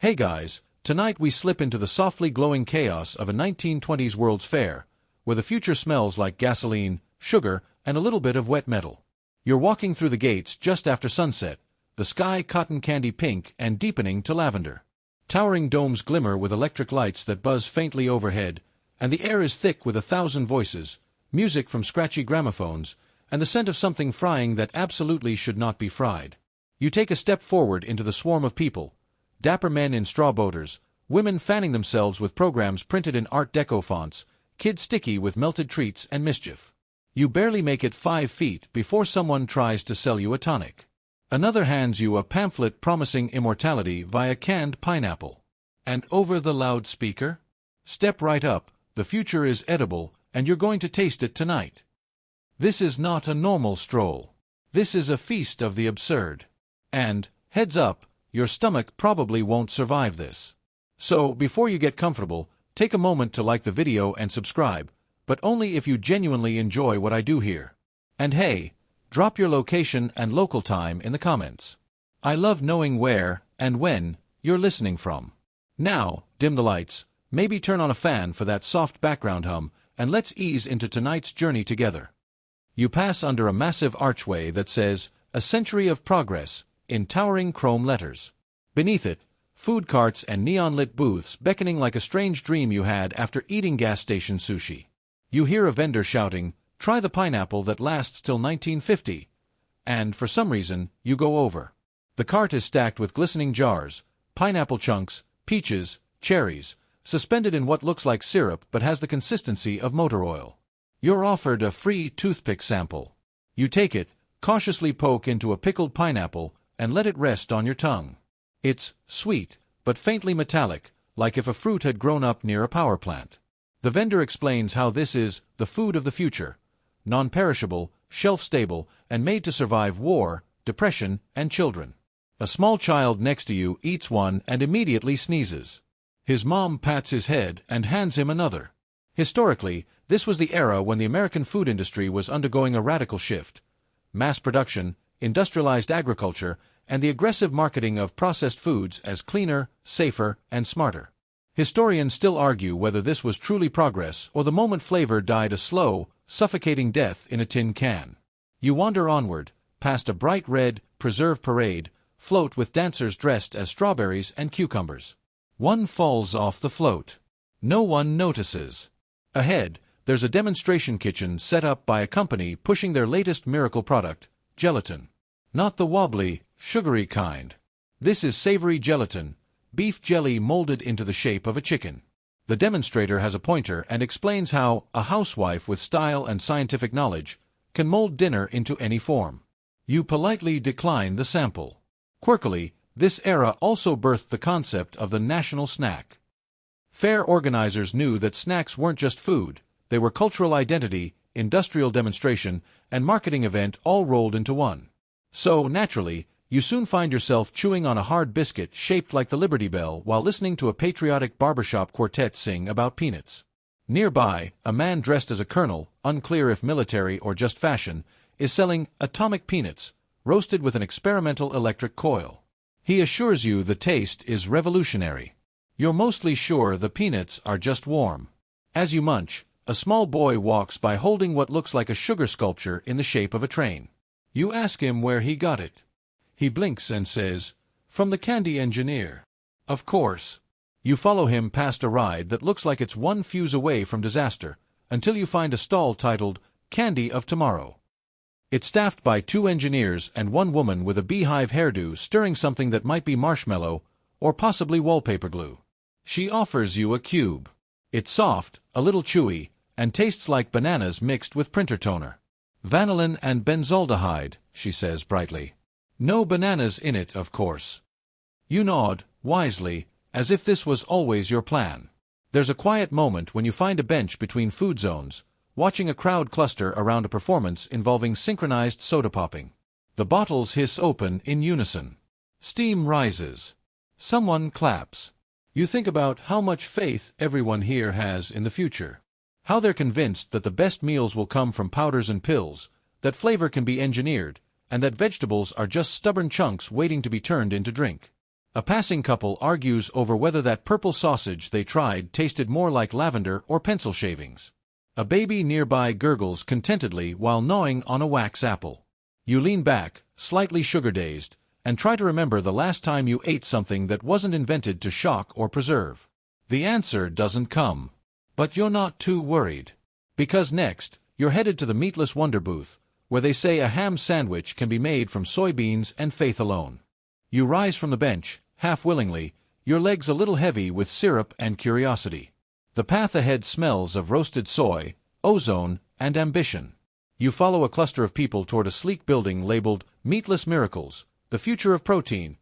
Hey guys, tonight we slip into the softly glowing chaos of a 1920s World's Fair, where the future smells like gasoline, sugar, and a little bit of wet metal. You're walking through the gates just after sunset, the sky cotton candy pink and deepening to lavender. Towering domes glimmer with electric lights that buzz faintly overhead, and the air is thick with 1,000 voices, music from scratchy gramophones, and the scent of something frying that absolutely should not be fried. You take a step forward into the swarm of people, dapper men in straw boaters, women fanning themselves with programs printed in Art Deco fonts, kids sticky with melted treats and mischief. You barely make it 5 feet before someone tries to sell you a tonic. Another hands you a pamphlet promising immortality via canned pineapple. And over the loudspeaker? Step right up, the future is edible, and you're going to taste it tonight. This is not a normal stroll. This is a feast of the absurd. And, heads up, your stomach probably won't survive this. So, before you get comfortable, take a moment to like the video and subscribe, but only if you genuinely enjoy what I do here. And hey, drop your location and local time in the comments. I love knowing where, and when, you're listening from. Now, dim the lights, maybe turn on a fan for that soft background hum, and let's ease into tonight's journey together. You pass under a massive archway that says, "A Century of Progress," in towering chrome letters. Beneath it, food carts and neon-lit booths beckoning like a strange dream you had after eating gas station sushi. You hear a vendor shouting, "Try the pineapple that lasts till 1950. And, for some reason, you go over. The cart is stacked with glistening jars, pineapple chunks, peaches, cherries, suspended in what looks like syrup but has the consistency of motor oil. You're offered a free toothpick sample. You take it, cautiously poke into a pickled pineapple, and let it rest on your tongue. It's sweet, but faintly metallic, like if a fruit had grown up near a power plant. The vendor explains how this is the food of the future, non-perishable, shelf-stable, and made to survive war, depression, and children. A small child next to you eats one and immediately sneezes. His mom pats his head and hands him another. Historically, this was the era when the American food industry was undergoing a radical shift. Mass production, industrialized agriculture, and the aggressive marketing of processed foods as cleaner, safer, and smarter. Historians still argue whether this was truly progress or the moment flavor died a slow, suffocating death in a tin can. You wander onward, past a bright red, preserve parade, float with dancers dressed as strawberries and cucumbers. One falls off the float. No one notices. Ahead, there's a demonstration kitchen set up by a company pushing their latest miracle product, gelatin. Not the wobbly, sugary kind. This is savory gelatin, beef jelly molded into the shape of a chicken. The demonstrator has a pointer and explains how a housewife with style and scientific knowledge can mold dinner into any form. You politely decline the sample. Quirkily, this era also birthed the concept of the national snack. Fair organizers knew that snacks weren't just food, they were cultural identity, industrial demonstration, and marketing event all rolled into one. So, naturally, you soon find yourself chewing on a hard biscuit shaped like the Liberty Bell while listening to a patriotic barbershop quartet sing about peanuts. Nearby, a man dressed as a colonel, unclear if military or just fashion, is selling atomic peanuts, roasted with an experimental electric coil. He assures you the taste is revolutionary. You're mostly sure the peanuts are just warm. As you munch, a small boy walks by holding what looks like a sugar sculpture in the shape of a train. You ask him where he got it. He blinks and says, "From the candy engineer." Of course. You follow him past a ride that looks like it's one fuse away from disaster, until you find a stall titled, "Candy of Tomorrow." It's staffed by 2 engineers and 1 woman with a beehive hairdo stirring something that might be marshmallow, or possibly wallpaper glue. She offers you a cube. It's soft, a little chewy, and tastes like bananas mixed with printer toner. "Vanillin and benzaldehyde," she says brightly. "No bananas in it, of course." You nod, wisely, as if this was always your plan. There's a quiet moment when you find a bench between food zones, watching a crowd cluster around a performance involving synchronized soda popping. The bottles hiss open in unison. Steam rises. Someone claps. You think about how much faith everyone here has in the future. How they're convinced that the best meals will come from powders and pills, that flavor can be engineered, and that vegetables are just stubborn chunks waiting to be turned into drink. A passing couple argues over whether that purple sausage they tried tasted more like lavender or pencil shavings. A baby nearby gurgles contentedly while gnawing on a wax apple. You lean back, slightly sugar-dazed, and try to remember the last time you ate something that wasn't invented to shock or preserve. The answer doesn't come. But you're not too worried. Because next, you're headed to the meatless wonder booth, where they say a ham sandwich can be made from soybeans and faith alone. You rise from the bench, half willingly, your legs a little heavy with syrup and curiosity. The path ahead smells of roasted soy, ozone, and ambition. You follow a cluster of people toward a sleek building labeled Meatless Miracles, the future of protein,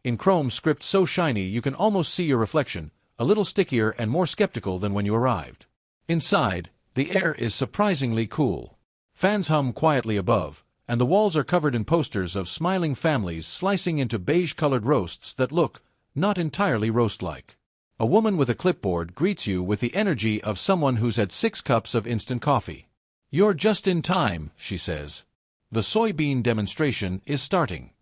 in chrome script so shiny you can almost see your reflection, a little stickier and more skeptical than when you arrived. Inside, the air is surprisingly cool. Fans hum quietly above, and the walls are covered in posters of smiling families slicing into beige-colored roasts that look not entirely roast-like. A woman with a clipboard greets you with the energy of someone who's had 6 cups of instant coffee. "You're just in time," she says. The soybean demonstration is starting.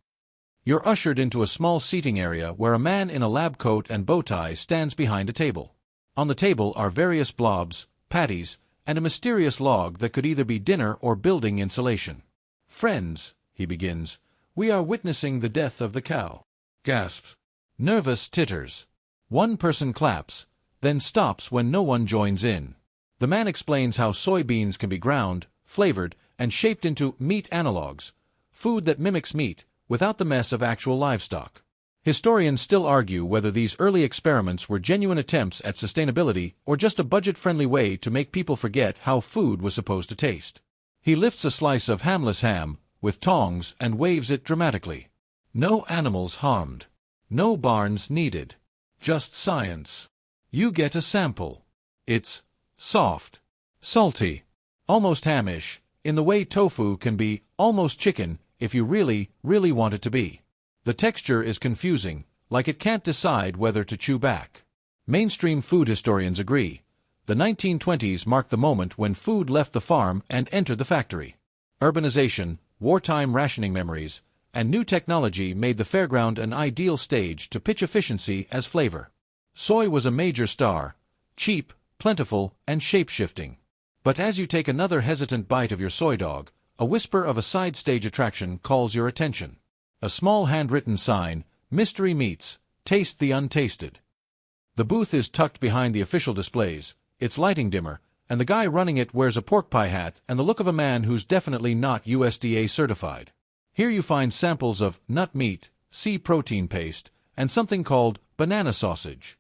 You're ushered into a small seating area where a man in a lab coat and bow tie stands behind a table. On the table are various blobs, patties, and a mysterious log that could either be dinner or building insulation. "Friends," he begins, "we are witnessing the death of the cow." Gasps. Nervous titters. One person claps, then stops when no one joins in. The man explains how soybeans can be ground, flavored, and shaped into meat analogs, food that mimics meat, without the mess of actual livestock. Historians still argue whether these early experiments were genuine attempts at sustainability or just a budget-friendly way to make people forget how food was supposed to taste. He lifts a slice of hamless ham with tongs and waves it dramatically. No animals harmed. No barns needed. Just science. You get a sample. It's soft, salty, almost hamish, in the way tofu can be almost chicken if you really, really want it to be. The texture is confusing, like it can't decide whether to chew back. Mainstream food historians agree. The 1920s marked the moment when food left the farm and entered the factory. Urbanization, wartime rationing memories, and new technology made the fairground an ideal stage to pitch efficiency as flavor. Soy was a major star, cheap, plentiful, and shape-shifting. But as you take another hesitant bite of your soy dog, a whisper of a side-stage attraction calls your attention. A small handwritten sign, "Mystery Meats, Taste the Untasted." The booth is tucked behind the official displays, its lighting dimmer, and the guy running it wears a pork pie hat and the look of a man who's definitely not USDA certified. Here you find samples of nut meat, sea protein paste, and something called banana sausage.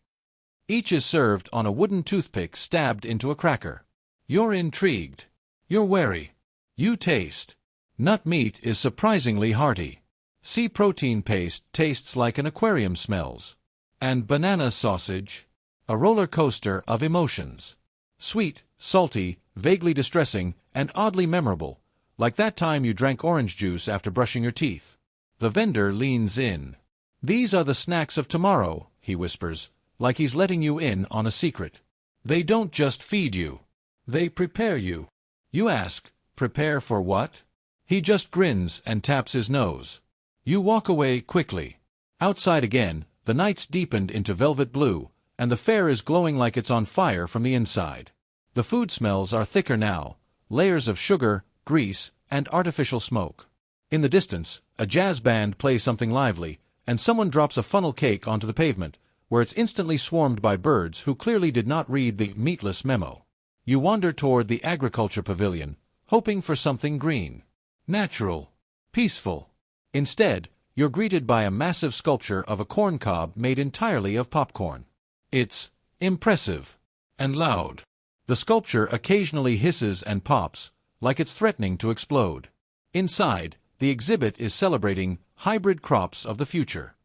Each is served on a wooden toothpick stabbed into a cracker. You're intrigued. You're wary. You taste. Nut meat is surprisingly hearty. Sea protein paste tastes like an aquarium smells. And banana sausage? A roller coaster of emotions. Sweet, salty, vaguely distressing, and oddly memorable, like that time you drank orange juice after brushing your teeth. The vendor leans in. "These are the snacks of tomorrow," he whispers, like he's letting you in on a secret. They don't just feed you. They prepare you. You ask, "Prepare for what?" He just grins and taps his nose. You walk away quickly. Outside again, the night's deepened into velvet blue, and the fair is glowing like it's on fire from the inside. The food smells are thicker now, layers of sugar, grease, and artificial smoke. In the distance, a jazz band plays something lively, and someone drops a funnel cake onto the pavement, where it's instantly swarmed by birds who clearly did not read the meatless memo. You wander toward the agriculture pavilion, hoping for something green, natural, peaceful. Instead, you're greeted by a massive sculpture of a corn cob made entirely of popcorn. It's impressive and loud. The sculpture occasionally hisses and pops, like it's threatening to explode. Inside, the exhibit is celebrating hybrid crops of the future.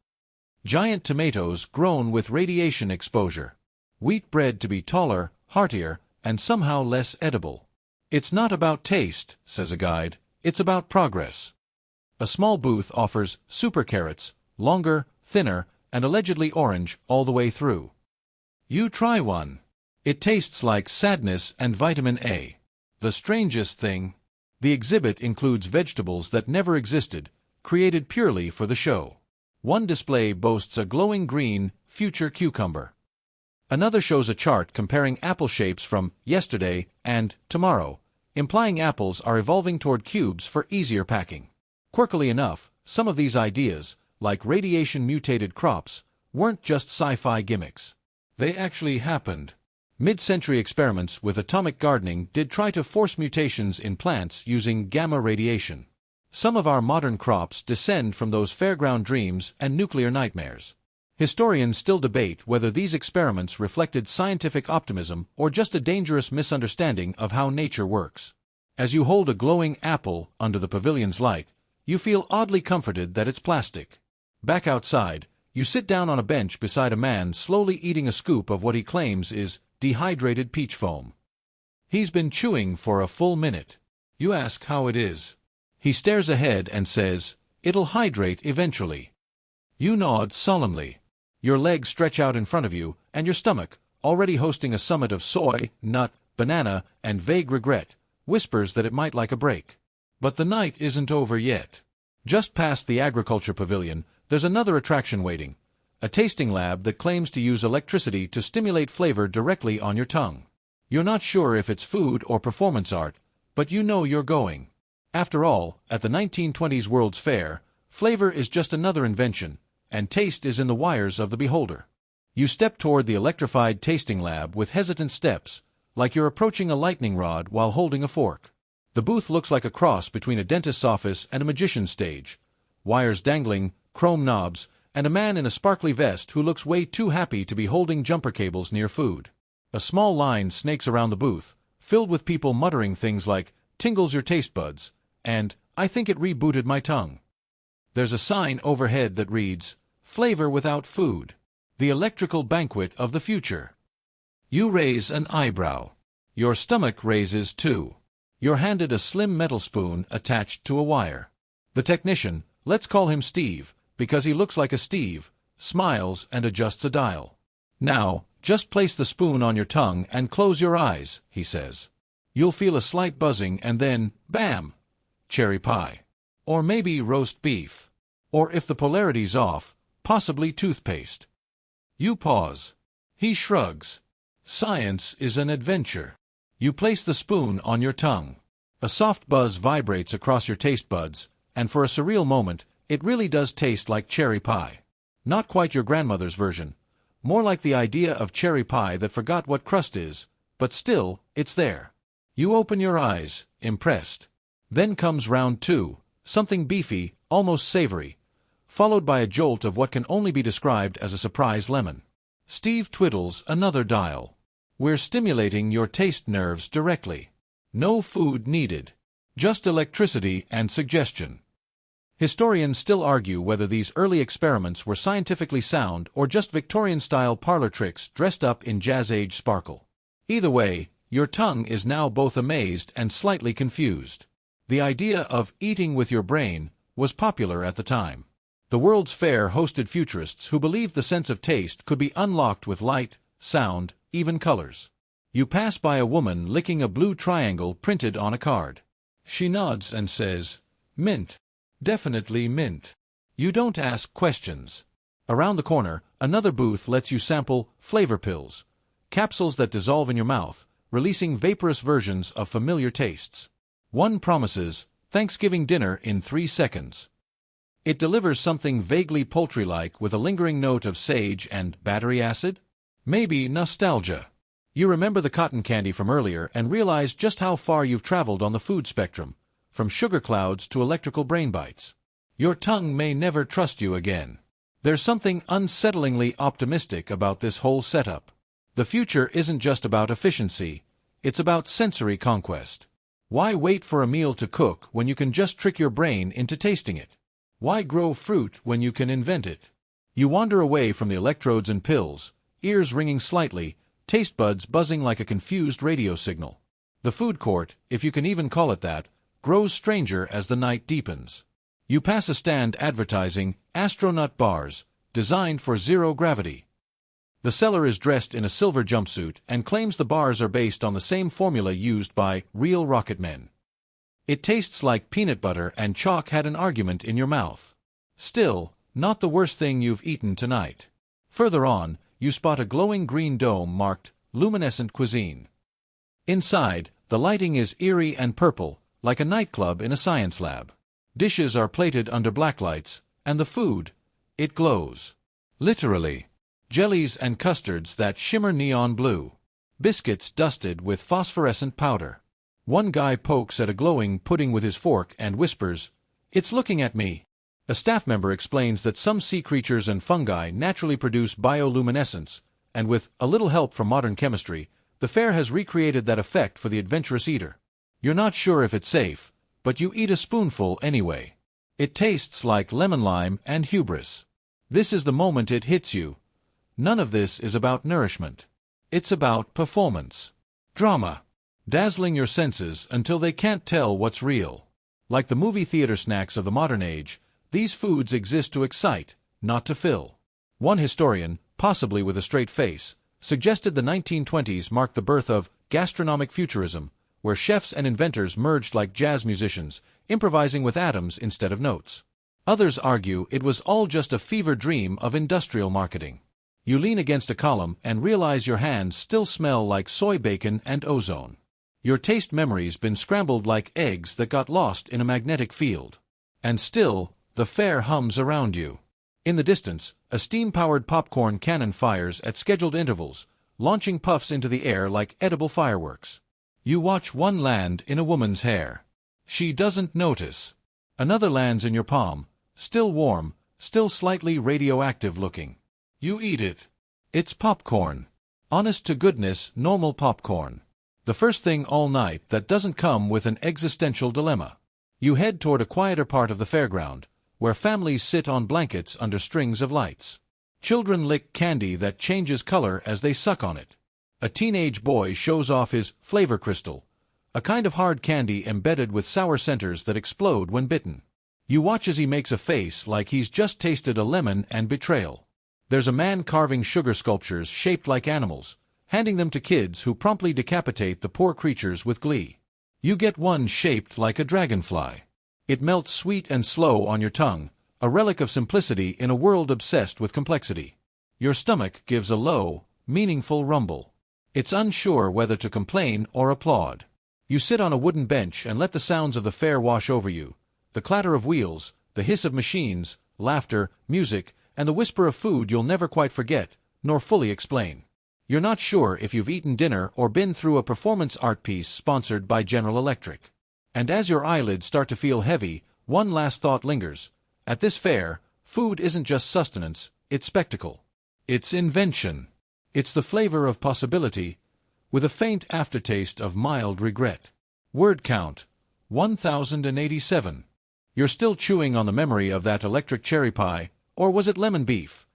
Giant tomatoes grown with radiation exposure. Wheat bread to be taller, heartier, and somehow less edible. "It's not about taste," says a guide, "it's about progress." A small booth offers super carrots, longer, thinner, and allegedly orange all the way through. You try one. It tastes like sadness and vitamin A. The strangest thing, the exhibit includes vegetables that never existed, created purely for the show. One display boasts a glowing green, future cucumber. Another shows a chart comparing apple shapes from yesterday and tomorrow, implying apples are evolving toward cubes for easier packing. Quirkily enough, some of these ideas, like radiation-mutated crops, weren't just sci-fi gimmicks. They actually happened. Mid-century experiments with atomic gardening did try to force mutations in plants using gamma radiation. Some of our modern crops descend from those fairground dreams and nuclear nightmares. Historians still debate whether these experiments reflected scientific optimism or just a dangerous misunderstanding of how nature works. As you hold a glowing apple under the pavilion's light, you feel oddly comforted that it's plastic. Back outside, you sit down on a bench beside a man slowly eating a scoop of what he claims is dehydrated peach foam. He's been chewing for a full minute. You ask how it is. He stares ahead and says, "It'll hydrate eventually." You nod solemnly. Your legs stretch out in front of you, and your stomach, already hosting a summit of soy, nut, banana, and vague regret, whispers that it might like a break. But the night isn't over yet. Just past the agriculture pavilion, there's another attraction waiting, a tasting lab that claims to use electricity to stimulate flavor directly on your tongue. You're not sure if it's food or performance art, but you know you're going. After all, at the 1920s World's Fair, flavor is just another invention, and taste is in the wires of the beholder. You step toward the electrified tasting lab with hesitant steps, like you're approaching a lightning rod while holding a fork. The booth looks like a cross between a dentist's office and a magician's stage. Wires dangling, chrome knobs, and a man in a sparkly vest who looks way too happy to be holding jumper cables near food. A small line snakes around the booth, filled with people muttering things like, "Tingles your taste buds," and "I think it rebooted my tongue." There's a sign overhead that reads, "Flavor without food. The electrical banquet of the future." You raise an eyebrow. Your stomach raises too. You're handed a slim metal spoon attached to a wire. The technician, let's call him Steve, because he looks like a Steve, smiles and adjusts a dial. "Now, just place the spoon on your tongue and close your eyes," he says. You'll feel a slight buzzing and then, bam! Cherry pie. Or maybe roast beef. Or if the polarity's off, possibly toothpaste. You pause. He shrugs. Science is an adventure. You place the spoon on your tongue. A soft buzz vibrates across your taste buds, and for a surreal moment, it really does taste like cherry pie. Not quite your grandmother's version. More like the idea of cherry pie that forgot what crust is, but still, it's there. You open your eyes, impressed. Then comes round two, something beefy, almost savory, followed by a jolt of what can only be described as a surprise lemon. Steve twiddles another dial. We're stimulating your taste nerves directly. No food needed. Just electricity and suggestion. Historians still argue whether these early experiments were scientifically sound or just Victorian-style parlor tricks dressed up in jazz-age sparkle. Either way, your tongue is now both amazed and slightly confused. The idea of eating with your brain was popular at the time. The World's Fair hosted futurists who believed the sense of taste could be unlocked with light, sound, even colors. You pass by a woman licking a blue triangle printed on a card. She nods and says, "Mint. Definitely mint." You don't ask questions. Around the corner, another booth lets you sample flavor pills, capsules that dissolve in your mouth, releasing vaporous versions of familiar tastes. One promises Thanksgiving dinner in 3 seconds. It delivers something vaguely poultry-like with a lingering note of sage and battery acid? Maybe nostalgia. You remember the cotton candy from earlier and realize just how far you've traveled on the food spectrum, from sugar clouds to electrical brain bites. Your tongue may never trust you again. There's something unsettlingly optimistic about this whole setup. The future isn't just about efficiency, it's about sensory conquest. Why wait for a meal to cook when you can just trick your brain into tasting it? Why grow fruit when you can invent it? You wander away from the electrodes and pills, ears ringing slightly, taste buds buzzing like a confused radio signal. The food court, if you can even call it that, grows stranger as the night deepens. You pass a stand advertising astronaut bars, designed for zero gravity. The seller is dressed in a silver jumpsuit and claims the bars are based on the same formula used by real rocket men. It tastes like peanut butter and chalk had an argument in your mouth. Still, not the worst thing you've eaten tonight. Further on, you spot a glowing green dome marked luminescent cuisine. Inside, the lighting is eerie and purple, like a nightclub in a science lab. Dishes are plated under black lights, and the food, it glows. Literally. Jellies and custards that shimmer neon blue. Biscuits dusted with phosphorescent powder. One guy pokes at a glowing pudding with his fork and whispers, "It's looking at me." A staff member explains that some sea creatures and fungi naturally produce bioluminescence, and with a little help from modern chemistry, the fair has recreated that effect for the adventurous eater. You're not sure if it's safe, but you eat a spoonful anyway. It tastes like lemon lime and hubris. This is the moment it hits you. None of this is about nourishment. It's about performance. Drama. Dazzling your senses until they can't tell what's real. Like the movie theater snacks of the modern age, these foods exist to excite, not to fill. One historian, possibly with a straight face, suggested the 1920s marked the birth of gastronomic futurism, where chefs and inventors merged like jazz musicians, improvising with atoms instead of notes. Others argue it was all just a fever dream of industrial marketing. You lean against a column and realize your hands still smell like soy bacon and ozone. Your taste memory's been scrambled like eggs that got lost in a magnetic field. And still, the fair hums around you. In the distance, a steam-powered popcorn cannon fires at scheduled intervals, launching puffs into the air like edible fireworks. You watch one land in a woman's hair. She doesn't notice. Another lands in your palm, still warm, still slightly radioactive looking. You eat it. It's popcorn. Honest to goodness, normal popcorn. The first thing all night that doesn't come with an existential dilemma. You head toward a quieter part of the fairground, where families sit on blankets under strings of lights. Children lick candy that changes color as they suck on it. A teenage boy shows off his flavor crystal, a kind of hard candy embedded with sour centers that explode when bitten. You watch as he makes a face like he's just tasted a lemon and betrayal. There's a man carving sugar sculptures shaped like animals, handing them to kids who promptly decapitate the poor creatures with glee. You get one shaped like a dragonfly. It melts sweet and slow on your tongue, a relic of simplicity in a world obsessed with complexity. Your stomach gives a low, meaningful rumble. It's unsure whether to complain or applaud. You sit on a wooden bench and let the sounds of the fair wash over you, the clatter of wheels, the hiss of machines, laughter, music, and the whisper of food you'll never quite forget, nor fully explain. You're not sure if you've eaten dinner or been through a performance art piece sponsored by General Electric. And as your eyelids start to feel heavy, one last thought lingers. At this fair, food isn't just sustenance, it's spectacle. It's invention. It's the flavor of possibility, with a faint aftertaste of mild regret. Word count, 1087. You're still chewing on the memory of that electric cherry pie, or was it lemon beef?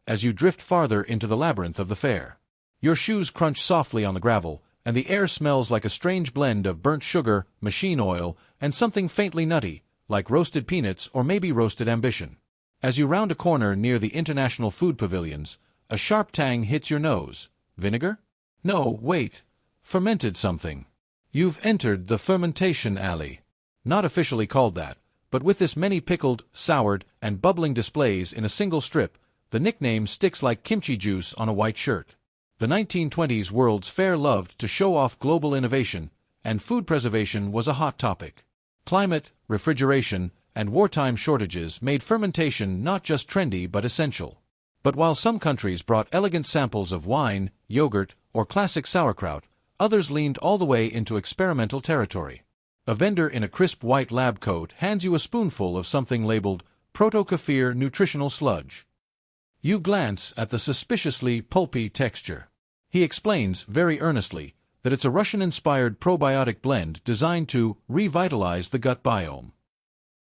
As you drift farther into the labyrinth of the fair. Your shoes crunch softly on the gravel, and the air smells like a strange blend of burnt sugar, machine oil, and something faintly nutty, like roasted peanuts or maybe roasted ambition. As you round a corner near the International Food Pavilions, a sharp tang hits your nose. Vinegar? No, wait. Fermented something. You've entered the fermentation alley. Not officially called that, but with this many pickled, soured, and bubbling displays in a single strip, the nickname sticks like kimchi juice on a white shirt. The 1920s World's Fair loved to show off global innovation, and food preservation was a hot topic. Climate, refrigeration, and wartime shortages made fermentation not just trendy but essential. But while some countries brought elegant samples of wine, yogurt, or classic sauerkraut, others leaned all the way into experimental territory. A vendor in a crisp white lab coat hands you a spoonful of something labeled proto-kefir nutritional sludge. You glance at the suspiciously pulpy texture. He explains, very earnestly, that it's a Russian-inspired probiotic blend designed to revitalize the gut biome.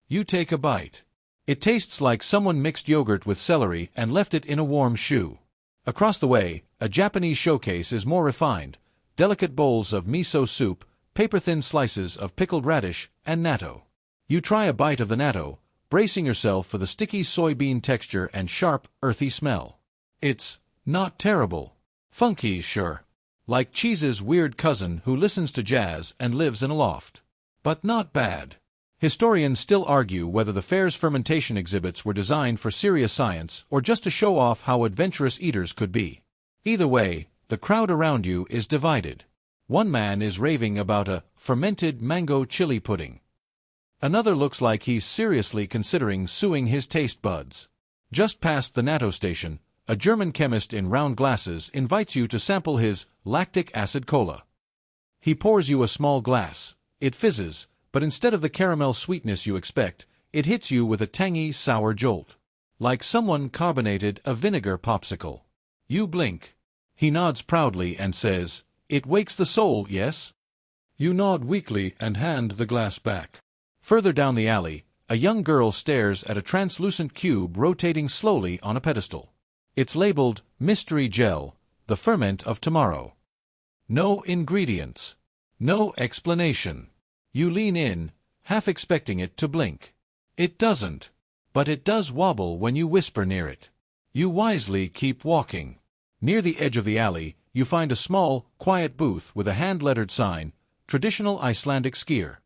You take a bite. It tastes like someone mixed yogurt with celery and left it in a warm shoe. Across the way, a Japanese showcase is more refined, delicate bowls of miso soup, paper-thin slices of pickled radish, and natto. You try a bite of the natto, bracing yourself for the sticky soybean texture and sharp, earthy smell. It's not terrible. Funky, sure. Like cheese's weird cousin who listens to jazz and lives in a loft. But not bad. Historians still argue whether the fair's fermentation exhibits were designed for serious science or just to show off how adventurous eaters could be. Either way, the crowd around you is divided. One man is raving about a fermented mango chili pudding. Another looks like he's seriously considering suing his taste buds. Just past the natto station, a German chemist in round glasses invites you to sample his lactic acid cola. He pours you a small glass. It fizzes, but instead of the caramel sweetness you expect, it hits you with a tangy, sour jolt. Like someone carbonated a vinegar popsicle. You blink. He nods proudly and says, "It wakes the soul, yes?" You nod weakly and hand the glass back. Further down the alley, a young girl stares at a translucent cube rotating slowly on a pedestal. It's labeled Mystery Gel, the ferment of tomorrow. No ingredients. No explanation. You lean in, half expecting it to blink. It doesn't. But it does wobble when you whisper near it. You wisely keep walking. Near the edge of the alley, you find a small, quiet booth with a hand-lettered sign, Traditional Icelandic Skier.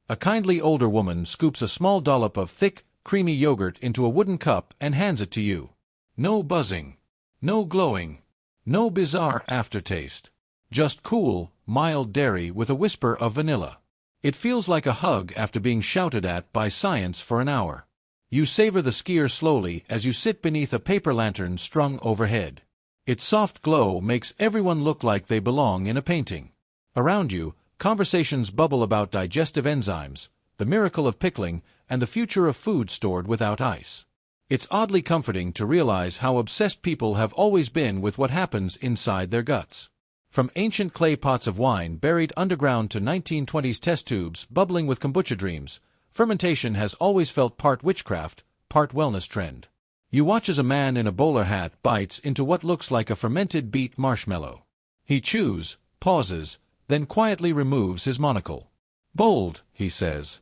A kindly older woman scoops a small dollop of thick, creamy yogurt into a wooden cup and hands it to you. No buzzing. No glowing. No bizarre aftertaste. Just cool, mild dairy with a whisper of vanilla. It feels like a hug after being shouted at by science for an hour. You savor the skier slowly as you sit beneath a paper lantern strung overhead. Its soft glow makes everyone look like they belong in a painting. Around you, conversations bubble about digestive enzymes, the miracle of pickling, and the future of food stored without ice. It's oddly comforting to realize how obsessed people have always been with what happens inside their guts. From ancient clay pots of wine buried underground to 1920s test tubes bubbling with kombucha dreams, fermentation has always felt part witchcraft, part wellness trend. You watch as a man in a bowler hat bites into what looks like a fermented beet marshmallow. He chews, pauses, then quietly removes his monocle. "Bold," he says.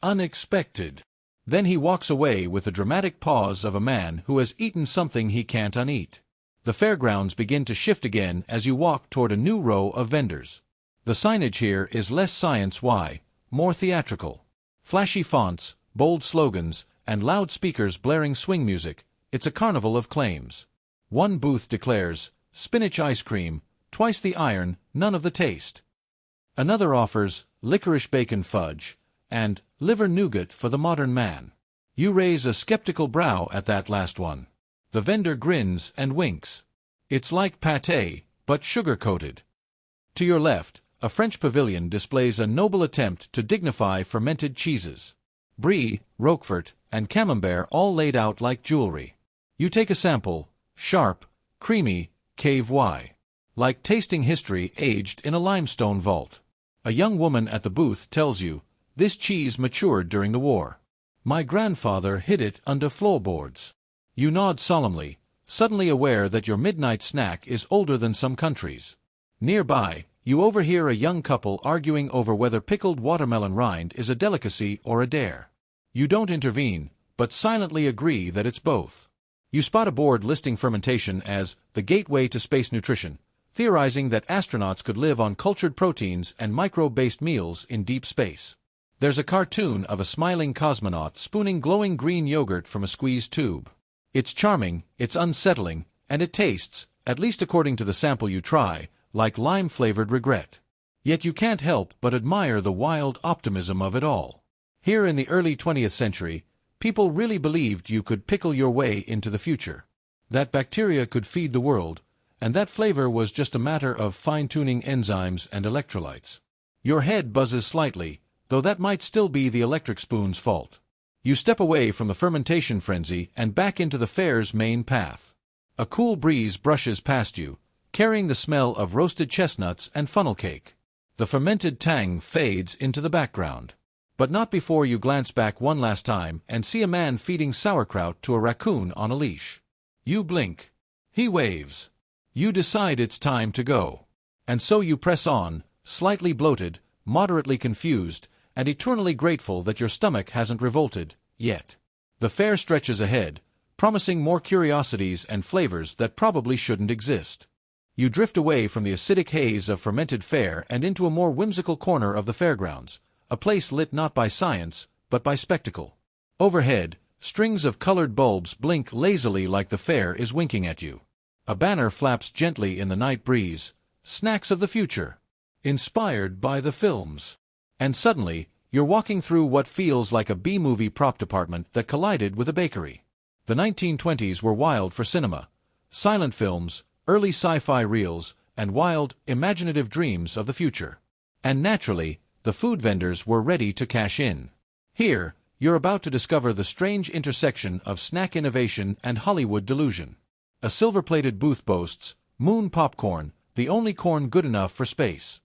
"Unexpected." Then he walks away with the dramatic pause of a man who has eaten something he can't uneat. The fairgrounds begin to shift again as you walk toward a new row of vendors. The signage here is less science-y, more theatrical. Flashy fonts, bold slogans, and loudspeakers blaring swing music. It's a carnival of claims. One booth declares, "Spinach ice cream, twice the iron, none of the taste." Another offers, "Licorice bacon fudge," and "liver nougat for the modern man." You raise a skeptical brow at that last one. The vendor grins and winks. It's like pâté, but sugar-coated. To your left, a French pavilion displays a noble attempt to dignify fermented cheeses. Brie, Roquefort, and Camembert all laid out like jewelry. You take a sample, sharp, creamy, cave-y. Like tasting history aged in a limestone vault. A young woman at the booth tells you, "This cheese matured during the war. My grandfather hid it under floorboards." You nod solemnly, suddenly aware that your midnight snack is older than some countries. Nearby, you overhear a young couple arguing over whether pickled watermelon rind is a delicacy or a dare. You don't intervene, but silently agree that it's both. You spot a board listing fermentation as the gateway to space nutrition, theorizing that astronauts could live on cultured proteins and microbe-based meals in deep space. There's a cartoon of a smiling cosmonaut spooning glowing green yogurt from a squeezed tube. It's charming, it's unsettling, and it tastes, at least according to the sample you try, like lime-flavored regret. Yet you can't help but admire the wild optimism of it all. Here in the early 20th century, people really believed you could pickle your way into the future. That bacteria could feed the world, and that flavor was just a matter of fine-tuning enzymes and electrolytes. Your head buzzes slightly, though that might still be the electric spoon's fault. You step away from the fermentation frenzy and back into the fair's main path. A cool breeze brushes past you, carrying the smell of roasted chestnuts and funnel cake. The fermented tang fades into the background. But not before you glance back one last time and see a man feeding sauerkraut to a raccoon on a leash. You blink. He waves. You decide it's time to go. And so you press on, slightly bloated, moderately confused, and eternally grateful that your stomach hasn't revolted, yet. The fair stretches ahead, promising more curiosities and flavors that probably shouldn't exist. You drift away from the acidic haze of fermented fare and into a more whimsical corner of the fairgrounds, a place lit not by science, but by spectacle. Overhead, strings of colored bulbs blink lazily like the fair is winking at you. A banner flaps gently in the night breeze, "Snacks of the Future," inspired by the films. And suddenly, you're walking through what feels like a B-movie prop department that collided with a bakery. The 1920s were wild for cinema. Silent films, early sci-fi reels, and wild, imaginative dreams of the future. And naturally, the food vendors were ready to cash in. Here, you're about to discover the strange intersection of snack innovation and Hollywood delusion. A silver-plated booth boasts, "Moon popcorn, the only corn good enough for space."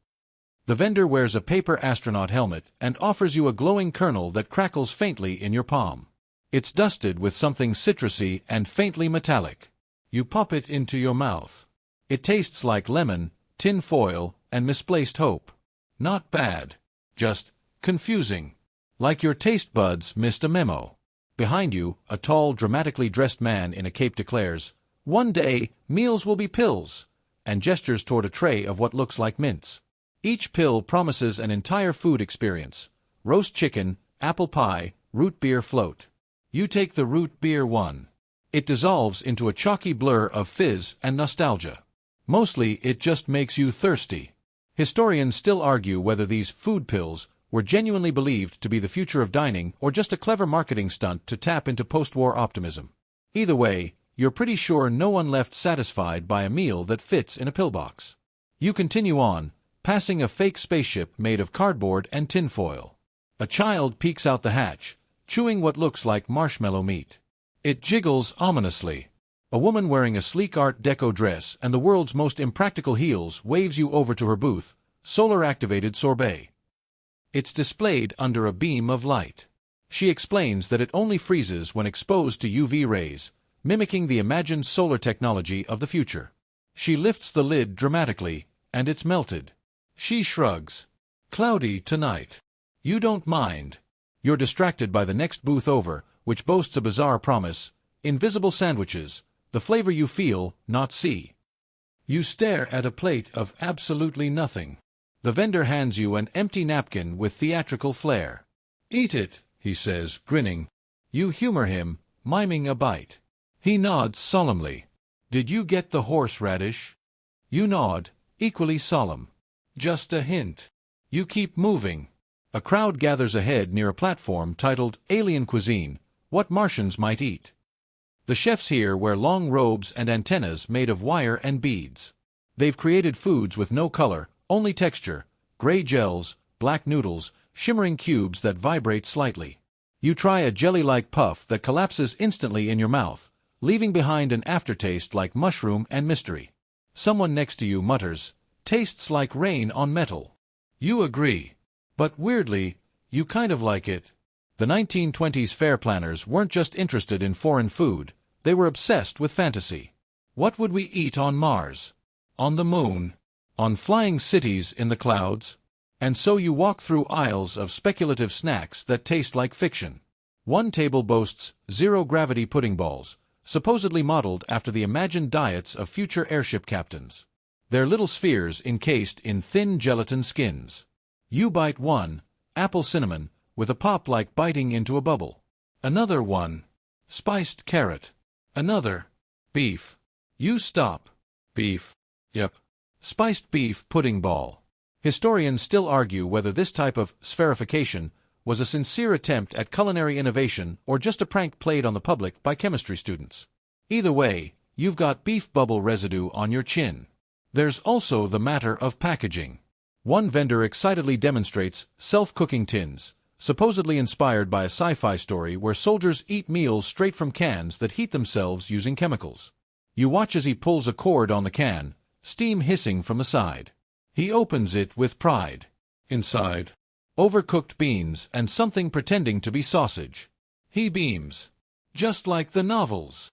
The vendor wears a paper astronaut helmet and offers you a glowing kernel that crackles faintly in your palm. It's dusted with something citrusy and faintly metallic. You pop it into your mouth. It tastes like lemon, tin foil, and misplaced hope. Not bad. Just confusing. Like your taste buds missed a memo. Behind you, a tall, dramatically dressed man in a cape declares, "One day, meals will be pills," and gestures toward a tray of what looks like mints. Each pill promises an entire food experience: roast chicken, apple pie, root beer float. You take the root beer one. It dissolves into a chalky blur of fizz and nostalgia. Mostly, it just makes you thirsty. Historians still argue whether these food pills were genuinely believed to be the future of dining or just a clever marketing stunt to tap into post-war optimism. Either way, you're pretty sure no one left satisfied by a meal that fits in a pillbox. You continue on, passing a fake spaceship made of cardboard and tinfoil. A child peeks out the hatch, chewing what looks like marshmallow meat. It jiggles ominously. A woman wearing a sleek Art Deco dress and the world's most impractical heels waves you over to her booth, solar-activated sorbet. It's displayed under a beam of light. She explains that it only freezes when exposed to UV rays, mimicking the imagined solar technology of the future. She lifts the lid dramatically, and it's melted. She shrugs. "Cloudy tonight." You don't mind. You're distracted by the next booth over, which boasts a bizarre promise: invisible sandwiches, the flavor you feel, not see. You stare at a plate of absolutely nothing. The vendor hands you an empty napkin with theatrical flair. "Eat it," he says, grinning. You humor him, miming a bite. He nods solemnly. "Did you get the horseradish?" You nod, equally solemn. "Just a hint." You keep moving. A crowd gathers ahead near a platform titled "Alien Cuisine: What Martians Might Eat." The chefs here wear long robes and antennas made of wire and beads. They've created foods with no color, only texture: gray gels, black noodles, shimmering cubes that vibrate slightly. You try a jelly-like puff that collapses instantly in your mouth, leaving behind an aftertaste like mushroom and mystery. Someone next to you mutters, "Tastes like rain on metal." You agree. But weirdly, you kind of like it. The 1920s fair planners weren't just interested in foreign food, they were obsessed with fantasy. What would we eat on Mars? On the moon? On flying cities in the clouds? And so you walk through aisles of speculative snacks that taste like fiction. One table boasts zero-gravity pudding balls, supposedly modeled after the imagined diets of future airship captains. They're little spheres encased in thin gelatin skins. You bite one, apple cinnamon, with a pop like biting into a bubble. Another one, spiced carrot. Another, beef. You stop. Beef. Yep. Spiced beef pudding ball. Historians still argue whether this type of spherification was a sincere attempt at culinary innovation or just a prank played on the public by chemistry students. Either way, you've got beef bubble residue on your chin. There's also the matter of packaging. One vendor excitedly demonstrates self-cooking tins, supposedly inspired by a sci-fi story where soldiers eat meals straight from cans that heat themselves using chemicals. You watch as he pulls a cord on the can, steam hissing from the side. He opens it with pride. Inside, overcooked beans and something pretending to be sausage. He beams. Just like the novels.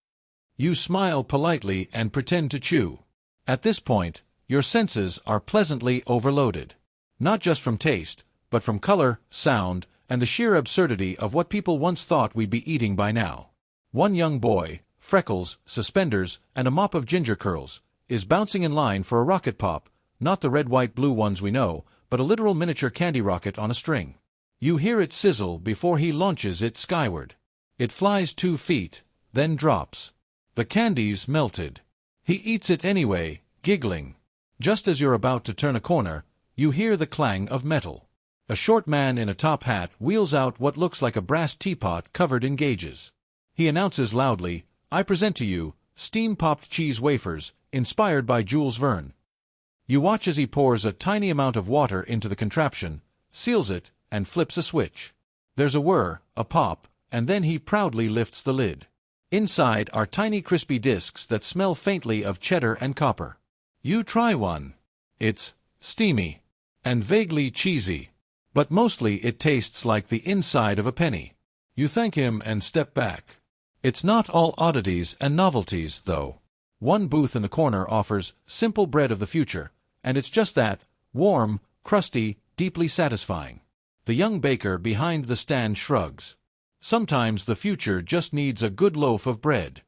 You smile politely and pretend to chew. At this point, your senses are pleasantly overloaded. Not just from taste, but from color, sound, and the sheer absurdity of what people once thought we'd be eating by now. One young boy, freckles, suspenders, and a mop of ginger curls, is bouncing in line for a rocket pop, not the red, white, blue ones we know, but a literal miniature candy rocket on a string. You hear it sizzle before he launches it skyward. It flies 2 feet, then drops. The candy's melted. He eats it anyway, giggling. Just as you're about to turn a corner, you hear the clang of metal. A short man in a top hat wheels out what looks like a brass teapot covered in gauges. He announces loudly, "I present to you, steam-popped cheese wafers, inspired by Jules Verne." You watch as he pours a tiny amount of water into the contraption, seals it, and flips a switch. There's a whir, a pop, and then he proudly lifts the lid. Inside are tiny crispy discs that smell faintly of cheddar and copper. You try one. It's steamy and vaguely cheesy, but mostly it tastes like the inside of a penny. You thank him and step back. It's not all oddities and novelties, though. One booth in the corner offers simple bread of the future, and it's just that, warm, crusty, deeply satisfying. The young baker behind the stand shrugs. Sometimes the future just needs a good loaf of bread.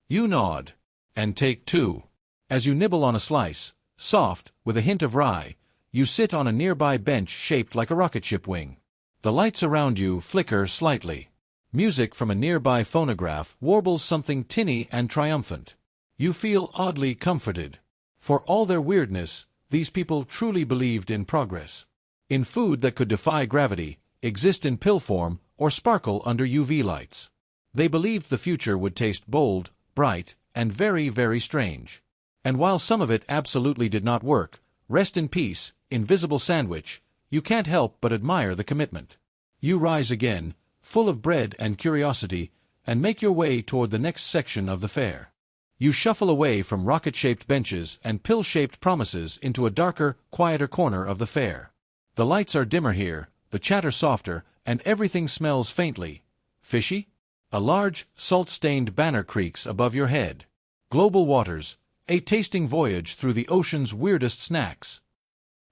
You nod. And take 2. As you nibble on a slice, soft, with a hint of rye, you sit on a nearby bench shaped like a rocket ship wing. The lights around you flicker slightly. Music from a nearby phonograph warbles something tinny and triumphant. You feel oddly comforted. For all their weirdness, these people truly believed in progress. In food that could defy gravity, exist in pill form, or sparkle under UV lights. They believed the future would taste bold, bright, and very, very strange. And while some of it absolutely did not work, rest in peace, invisible sandwich, you can't help but admire the commitment. You rise again, full of bread and curiosity, and make your way toward the next section of the fair. You shuffle away from rocket-shaped benches and pill-shaped promises into a darker, quieter corner of the fair. The lights are dimmer here, the chatter softer, and everything smells faintly fishy. A large, salt-stained banner creaks above your head. Global Waters, a tasting voyage through the ocean's weirdest snacks.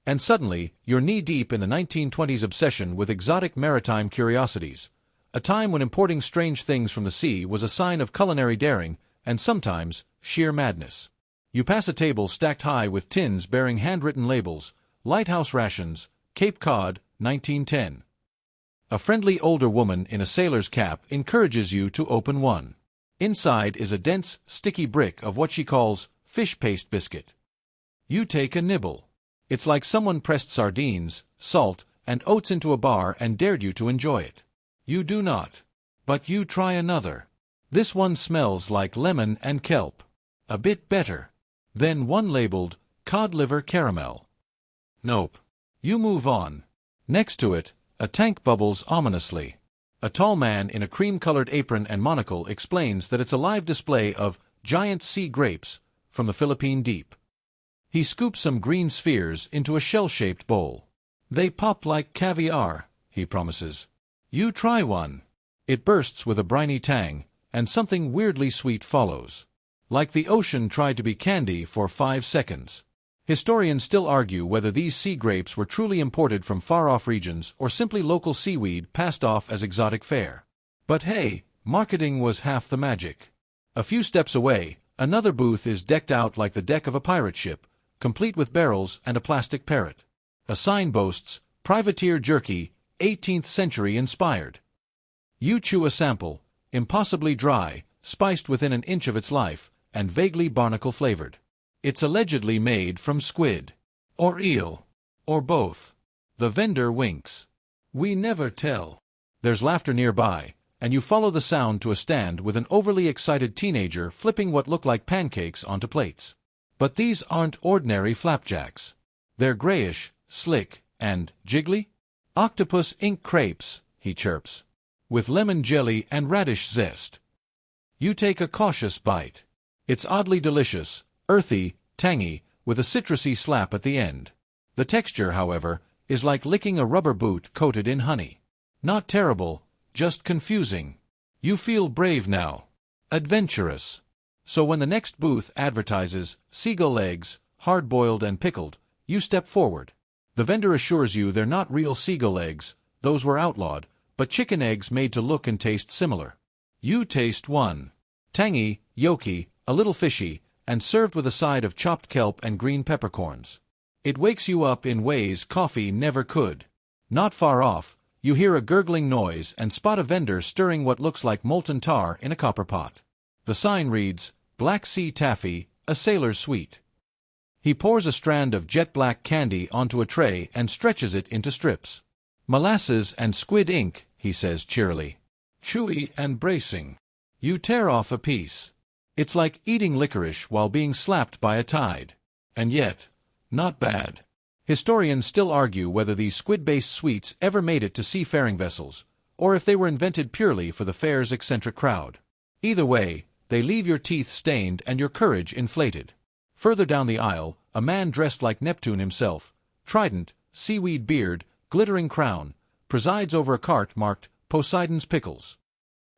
And suddenly, you're knee-deep in the 1920s obsession with exotic maritime curiosities, a time when importing strange things from the sea was a sign of culinary daring and sometimes sheer madness. You pass a table stacked high with tins bearing handwritten labels, Lighthouse Rations, Cape Cod, 1910. A friendly older woman in a sailor's cap encourages you to open one. Inside is a dense, sticky brick of what she calls fish paste biscuit. You take a nibble. It's like someone pressed sardines, salt, and oats into a bar and dared you to enjoy it. You do not. But you try another. This one smells like lemon and kelp. A bit better. Then one labeled cod liver caramel. Nope. You move on. Next to it, a tank bubbles ominously. A tall man in a cream-colored apron and monocle explains that it's a live display of giant sea grapes from the Philippine Deep. He scoops some green spheres into a shell-shaped bowl. They pop like caviar, he promises. You try one. It bursts with a briny tang, and something weirdly sweet follows. Like the ocean tried to be candy for 5 seconds. Historians still argue whether these sea grapes were truly imported from far-off regions or simply local seaweed passed off as exotic fare. But hey, marketing was half the magic. A few steps away, another booth is decked out like the deck of a pirate ship, complete with barrels and a plastic parrot. A sign boasts, "Privateer Jerky, 18th century inspired." You chew a sample, impossibly dry, spiced within an inch of its life, and vaguely barnacle-flavored. It's allegedly made from squid. Or eel. Or both. The vendor winks. We never tell. There's laughter nearby, and you follow the sound to a stand with an overly excited teenager flipping what look like pancakes onto plates. But these aren't ordinary flapjacks. They're grayish, slick, and jiggly. Octopus ink crepes, he chirps. With lemon jelly and radish zest. You take a cautious bite. It's oddly delicious, earthy, tangy, with a citrusy slap at the end. The texture, however, is like licking a rubber boot coated in honey. Not terrible, just confusing. You feel brave now. Adventurous. So when the next booth advertises seagull eggs, hard-boiled and pickled, you step forward. The vendor assures you they're not real seagull eggs, those were outlawed, but chicken eggs made to look and taste similar. You taste one. Tangy, yolky, a little fishy, and served with a side of chopped kelp and green peppercorns. It wakes you up in ways coffee never could. Not far off, You hear a gurgling noise and spot a vendor stirring what looks like molten tar in a copper pot. The sign reads, Black Sea Taffy, a sailor's sweet. He pours a strand of jet-black candy onto a tray and stretches it into strips. Molasses and squid ink, he says cheerily. Chewy and bracing. You tear off a piece. It's like eating licorice while being slapped by a tide. And yet, not bad. Historians still argue whether these squid-based sweets ever made it to seafaring vessels, or if they were invented purely for the fair's eccentric crowd. Either way, they leave your teeth stained and your courage inflated. Further down the aisle, a man dressed like Neptune himself, trident, seaweed beard, glittering crown, presides over a cart marked Poseidon's Pickles.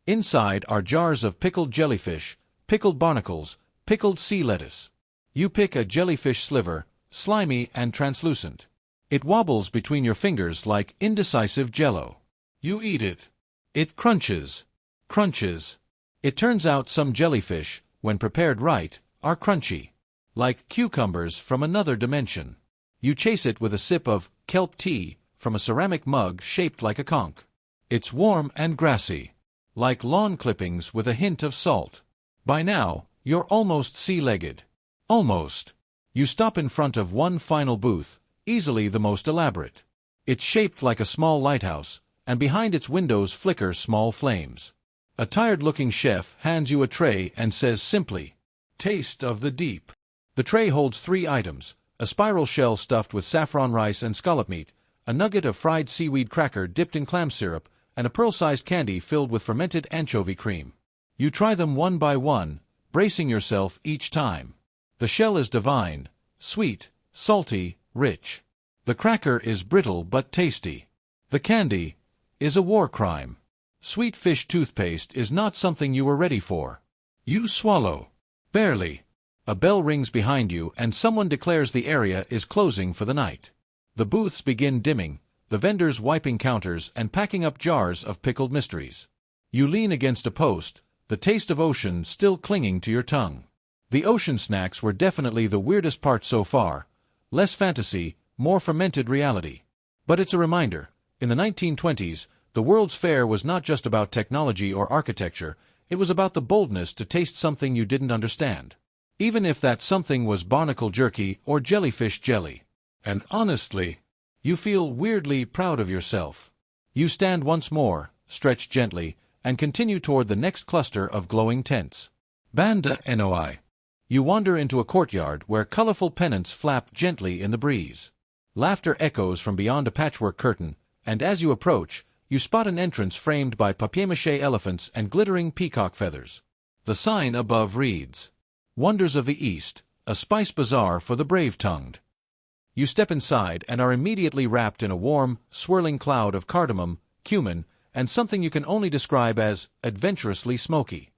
Inside are jars of pickled jellyfish, pickled barnacles, pickled sea lettuce. You pick a jellyfish sliver, slimy and translucent. It wobbles between your fingers like indecisive jello. You eat it. It crunches. Crunches. It turns out some jellyfish, when prepared right, are crunchy. Like cucumbers from another dimension. You chase it with a sip of kelp tea from a ceramic mug shaped like a conch. It's warm and grassy. Like lawn clippings with a hint of salt. By now, you're almost sea-legged. Almost. You stop in front of one final booth, easily the most elaborate. It's shaped like a small lighthouse, and behind its windows flicker small flames. A tired-looking chef hands you a tray and says simply, Taste of the deep. The tray holds 3 items, a spiral shell stuffed with saffron rice and scallop meat, a nugget of fried seaweed cracker dipped in clam syrup, and a pearl-sized candy filled with fermented anchovy cream. You try them one by one, bracing yourself each time. The shell is divine, sweet, salty, rich. The cracker is brittle but tasty. The candy is a war crime. Sweet fish toothpaste is not something you were ready for. You swallow. Barely. A bell rings behind you and someone declares the area is closing for the night. The booths begin dimming, the vendors wiping counters and packing up jars of pickled mysteries. You lean against a post, the taste of ocean still clinging to your tongue. The ocean snacks were definitely the weirdest part so far. Less fantasy, more fermented reality. But it's a reminder, in the 1920s, the World's Fair was not just about technology or architecture, it was about the boldness to taste something you didn't understand. Even if that something was barnacle jerky or jellyfish jelly. And honestly, you feel weirdly proud of yourself. You stand once more, stretch gently, and continue toward the next cluster of glowing tents. Banda Noi. You wander into a courtyard where colorful pennants flap gently in the breeze. Laughter echoes from beyond a patchwork curtain, and as you approach, you spot an entrance framed by papier-mâché elephants and glittering peacock feathers. The sign above reads, Wonders of the East, a spice bazaar for the brave-tongued. You step inside and are immediately wrapped in a warm, swirling cloud of cardamom, cumin, and something you can only describe as adventurously smoky.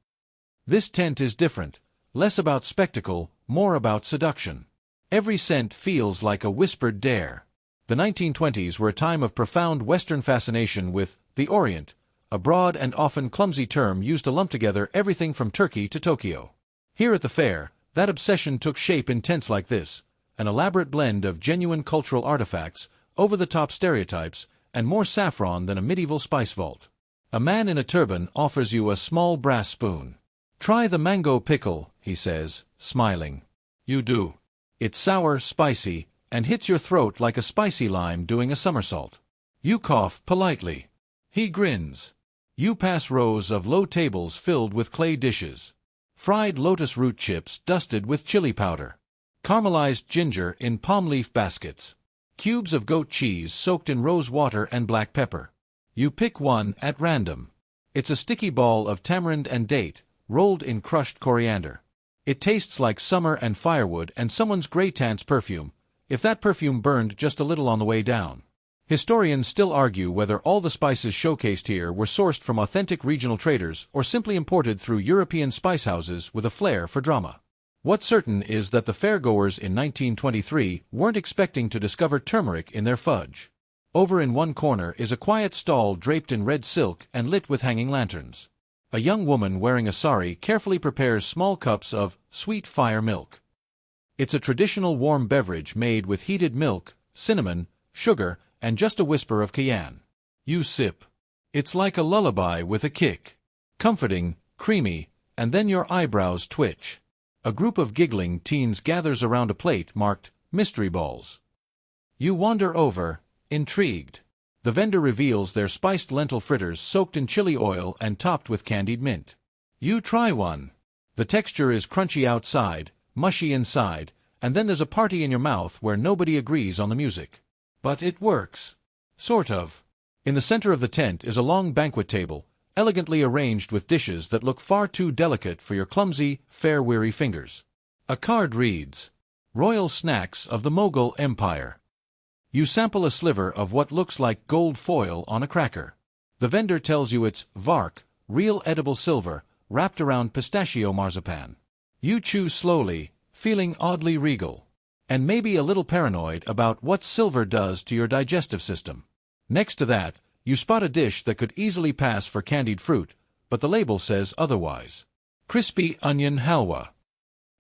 This tent is different, less about spectacle, more about seduction. Every scent feels like a whispered dare. The 1920s were a time of profound Western fascination with the Orient, a broad and often clumsy term used to lump together everything from Turkey to Tokyo. Here at the fair, that obsession took shape in tents like this, an elaborate blend of genuine cultural artifacts, over-the-top stereotypes, and more saffron than a medieval spice vault. A man in a turban offers you a small brass spoon. Try the mango pickle, he says, smiling. You do. It's sour, spicy, and hits your throat like a spicy lime doing a somersault. You cough politely. He grins. You pass rows of low tables filled with clay dishes. Fried lotus root chips dusted with chili powder. Caramelized ginger in palm leaf baskets. Cubes of goat cheese soaked in rose water and black pepper. You pick one at random. It's a sticky ball of tamarind and date, rolled in crushed coriander. It tastes like summer and firewood and someone's Grey-Tance perfume, if that perfume burned just a little on the way down. Historians still argue whether all the spices showcased here were sourced from authentic regional traders or simply imported through European spice houses with a flair for drama. What's certain is that the fairgoers in 1923 weren't expecting to discover turmeric in their fudge. Over in one corner is a quiet stall draped in red silk and lit with hanging lanterns. A young woman wearing a sari carefully prepares small cups of sweet fire milk. It's a traditional warm beverage made with heated milk, cinnamon, sugar, and just a whisper of cayenne. You sip. It's like a lullaby with a kick. Comforting, creamy, and then your eyebrows twitch. A group of giggling teens gathers around a plate marked mystery balls. You wander over, intrigued. The vendor reveals their spiced lentil fritters soaked in chili oil and topped with candied mint. You try one. The texture is crunchy outside, mushy inside, and then there's a party in your mouth where nobody agrees on the music. But it works. Sort of. In the center of the tent is a long banquet table, elegantly arranged with dishes that look far too delicate for your clumsy, fare-weary fingers. A card reads, Royal Snacks of the Mughal Empire. You sample a sliver of what looks like gold foil on a cracker. The vendor tells you it's vark, real edible silver, wrapped around pistachio marzipan. You chew slowly, feeling oddly regal, and maybe a little paranoid about what silver does to your digestive system. Next to that, you spot a dish that could easily pass for candied fruit, but the label says otherwise. Crispy onion halwa.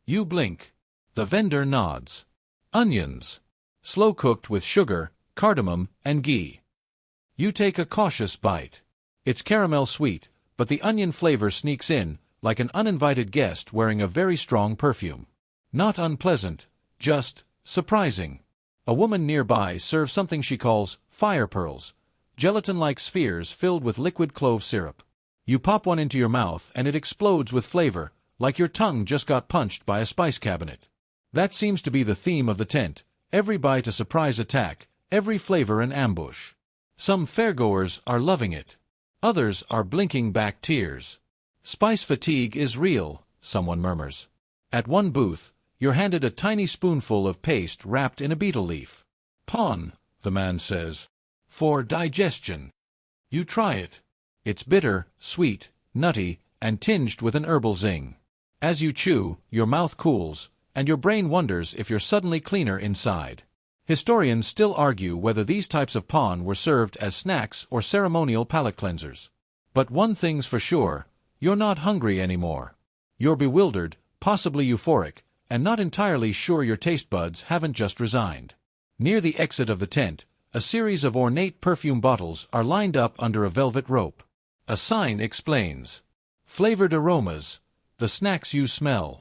You blink. The vendor nods. Onions. Slow-cooked with sugar, cardamom, and ghee. You take a cautious bite. It's caramel sweet, but the onion flavor sneaks in, like an uninvited guest wearing a very strong perfume. Not unpleasant, just surprising. A woman nearby serves something she calls fire pearls, gelatin-like spheres filled with liquid clove syrup. You pop one into your mouth and it explodes with flavor, like your tongue just got punched by a spice cabinet. That seems to be the theme of the tent. Every bite a surprise attack, every flavor an ambush. Some fairgoers are loving it. Others are blinking back tears. Spice fatigue is real, someone murmurs. At one booth, you're handed a tiny spoonful of paste wrapped in a betel leaf. Pon, the man says. For digestion. You try it. It's bitter, sweet, nutty, and tinged with an herbal zing. As you chew, your mouth cools, and your brain wonders if you're suddenly cleaner inside. Historians still argue whether these types of pon were served as snacks or ceremonial palate cleansers. But one thing's for sure, you're not hungry anymore. You're bewildered, possibly euphoric, and not entirely sure your taste buds haven't just resigned. Near the exit of the tent, a series of ornate perfume bottles are lined up under a velvet rope. A sign explains, Flavored aromas, the snacks you smell.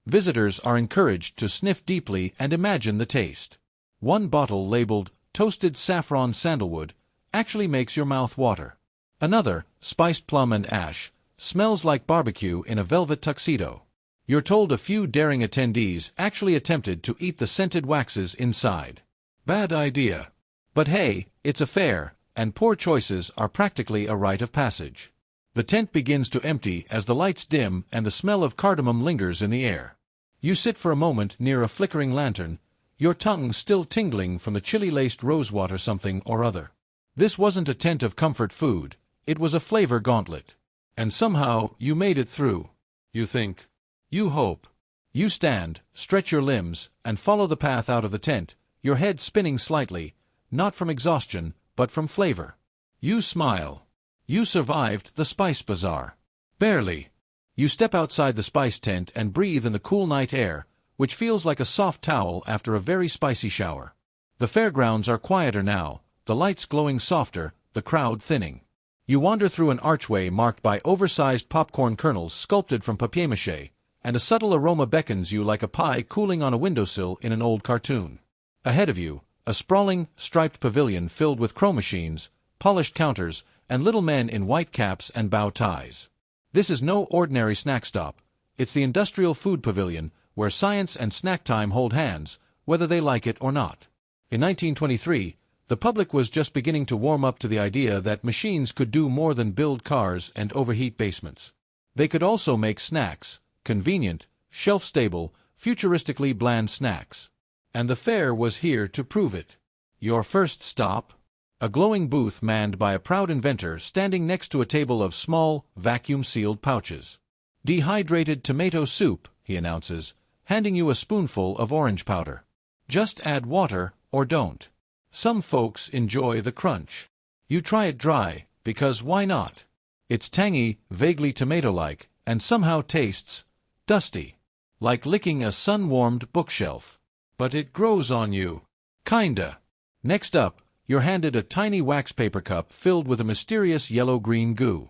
Visitors are encouraged to sniff deeply and imagine the taste. One bottle labeled Toasted Saffron Sandalwood actually makes your mouth water. Another, Spiced Plum and Ash, smells like barbecue in a velvet tuxedo. You're told a few daring attendees actually attempted to eat the scented waxes inside. Bad idea. But hey, it's a fair, and poor choices are practically a rite of passage. The tent begins to empty as the lights dim and the smell of cardamom lingers in the air. You sit for a moment near a flickering lantern, your tongue still tingling from the chili-laced rosewater something or other. This wasn't a tent of comfort food, it was a flavor gauntlet. And somehow you made it through. You think. You hope. You stand, stretch your limbs, and follow the path out of the tent, your head spinning slightly, not from exhaustion, but from flavor. You smile. You survived the spice bazaar. Barely. You step outside the spice tent and breathe in the cool night air, which feels like a soft towel after a very spicy shower. The fairgrounds are quieter now, the lights glowing softer, the crowd thinning. You wander through an archway marked by oversized popcorn kernels sculpted from papier-mâché, and a subtle aroma beckons you like a pie cooling on a windowsill in an old cartoon. Ahead of you, a sprawling, striped pavilion filled with crow machines, polished counters, and little men in white caps and bow ties. This is no ordinary snack stop. It's the Industrial Food Pavilion, where science and snack time hold hands, whether they like it or not. In 1923, the public was just beginning to warm up to the idea that machines could do more than build cars and overheat basements. They could also make snacks, convenient, shelf-stable, futuristically bland snacks. And the fair was here to prove it. Your first stop? A glowing booth manned by a proud inventor standing next to a table of small, vacuum-sealed pouches. Dehydrated tomato soup, he announces, handing you a spoonful of orange powder. Just add water, or don't. Some folks enjoy the crunch. You try it dry, because why not? It's tangy, vaguely tomato-like, and somehow tastes dusty. Like licking a sun-warmed bookshelf. But it grows on you. Kinda. Next up, You're handed a tiny wax paper cup filled with a mysterious yellow-green goo.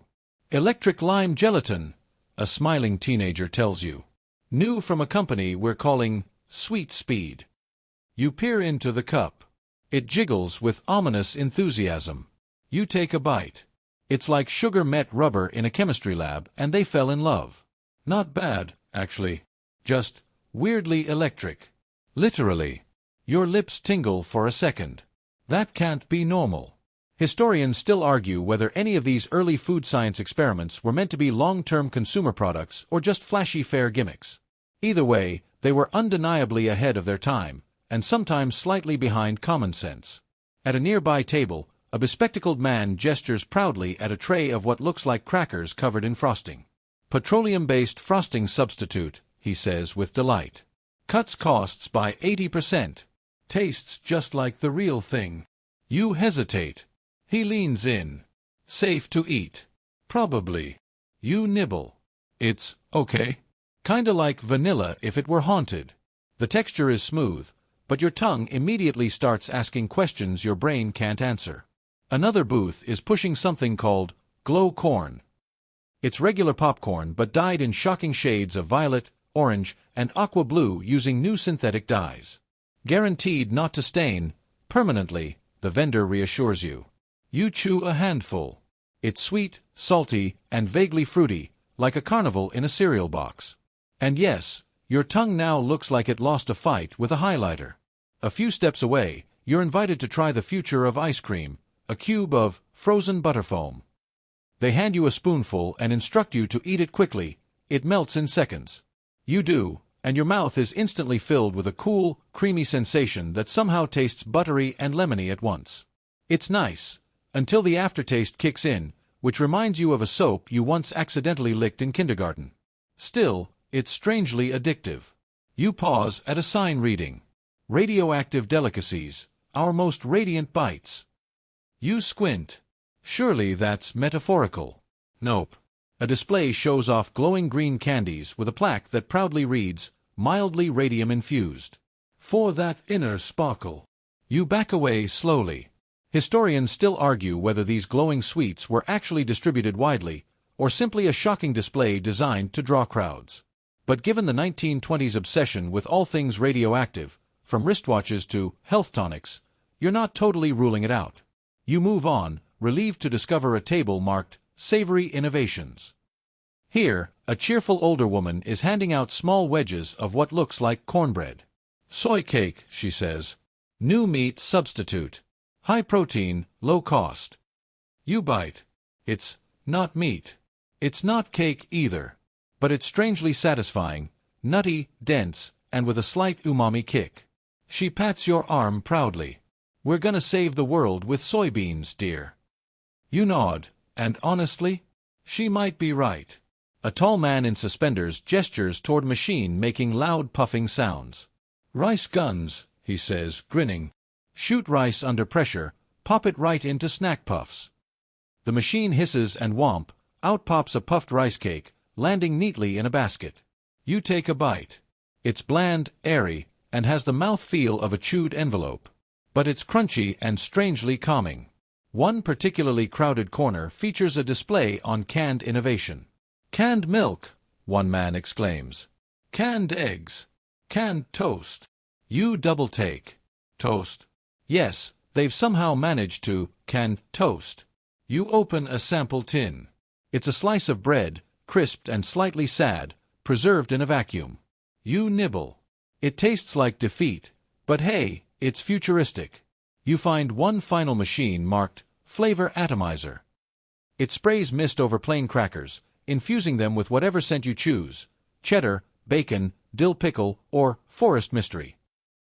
Electric lime gelatin, a smiling teenager tells you. New from a company we're calling Sweet Speed. You peer into the cup. It jiggles with ominous enthusiasm. You take a bite. It's like sugar met rubber in a chemistry lab and they fell in love. Not bad, actually. Just weirdly electric. Literally. Your lips tingle for a second. That can't be normal. Historians still argue whether any of these early food science experiments were meant to be long-term consumer products or just flashy fair gimmicks. Either way, they were undeniably ahead of their time, and sometimes slightly behind common sense. At a nearby table, a bespectacled man gestures proudly at a tray of what looks like crackers covered in frosting. Petroleum-based frosting substitute, he says with delight. Cuts costs by 80%. Tastes just like the real thing. You hesitate. He leans in. Safe to eat. Probably. You nibble. It's okay. Kinda like vanilla if it were haunted. The texture is smooth, but your tongue immediately starts asking questions your brain can't answer. Another booth is pushing something called glow corn. It's regular popcorn but dyed in shocking shades of violet, orange, and aqua blue using new synthetic dyes. Guaranteed not to stain, permanently, the vendor reassures you. You chew a handful. It's sweet, salty, and vaguely fruity, like a carnival in a cereal box. And yes, your tongue now looks like it lost a fight with a highlighter. A few steps away, you're invited to try the future of ice cream, a cube of frozen butterfoam. They hand you a spoonful and instruct you to eat it quickly. It melts in seconds. You do, and your mouth is instantly filled with a cool, creamy sensation that somehow tastes buttery and lemony at once. It's nice, until the aftertaste kicks in, which reminds you of a soap you once accidentally licked in kindergarten. Still, it's strangely addictive. You pause at a sign reading, "Radioactive delicacies, our most radiant bites." You squint. Surely that's metaphorical. Nope. A display shows off glowing green candies with a plaque that proudly reads, "Mildly radium-infused." For that inner sparkle. You back away slowly. Historians still argue whether these glowing sweets were actually distributed widely, or simply a shocking display designed to draw crowds. But given the 1920s obsession with all things radioactive, from wristwatches to health tonics, you're not totally ruling it out. You move on, relieved to discover a table marked Savory Innovations. Here, a cheerful older woman is handing out small wedges of what looks like cornbread. "Soy cake," she says. "New meat substitute. High protein, low cost." You bite. It's not meat. It's not cake either. But it's strangely satisfying, nutty, dense, and with a slight umami kick. She pats your arm proudly. "We're gonna save the world with soybeans, dear." You nod, and honestly, she might be right. A tall man in suspenders gestures toward a machine making loud puffing sounds. "Rice guns," he says, grinning. "Shoot rice under pressure, pop it right into snack puffs." The machine hisses and whomp, out pops a puffed rice cake, landing neatly in a basket. You take a bite. It's bland, airy, and has the mouth-feel of a chewed envelope. But it's crunchy and strangely calming. One particularly crowded corner features a display on canned innovation. "Canned milk," one man exclaims. "Canned eggs. Canned toast." You double take. Toast. Yes, they've somehow managed to can toast. You open a sample tin. It's a slice of bread, crisped and slightly sad, preserved in a vacuum. You nibble. It tastes like defeat, but hey, it's futuristic. You find one final machine marked Flavor Atomizer. It sprays mist over plain crackers, infusing them with whatever scent you choose: cheddar, bacon, dill pickle, or forest mystery.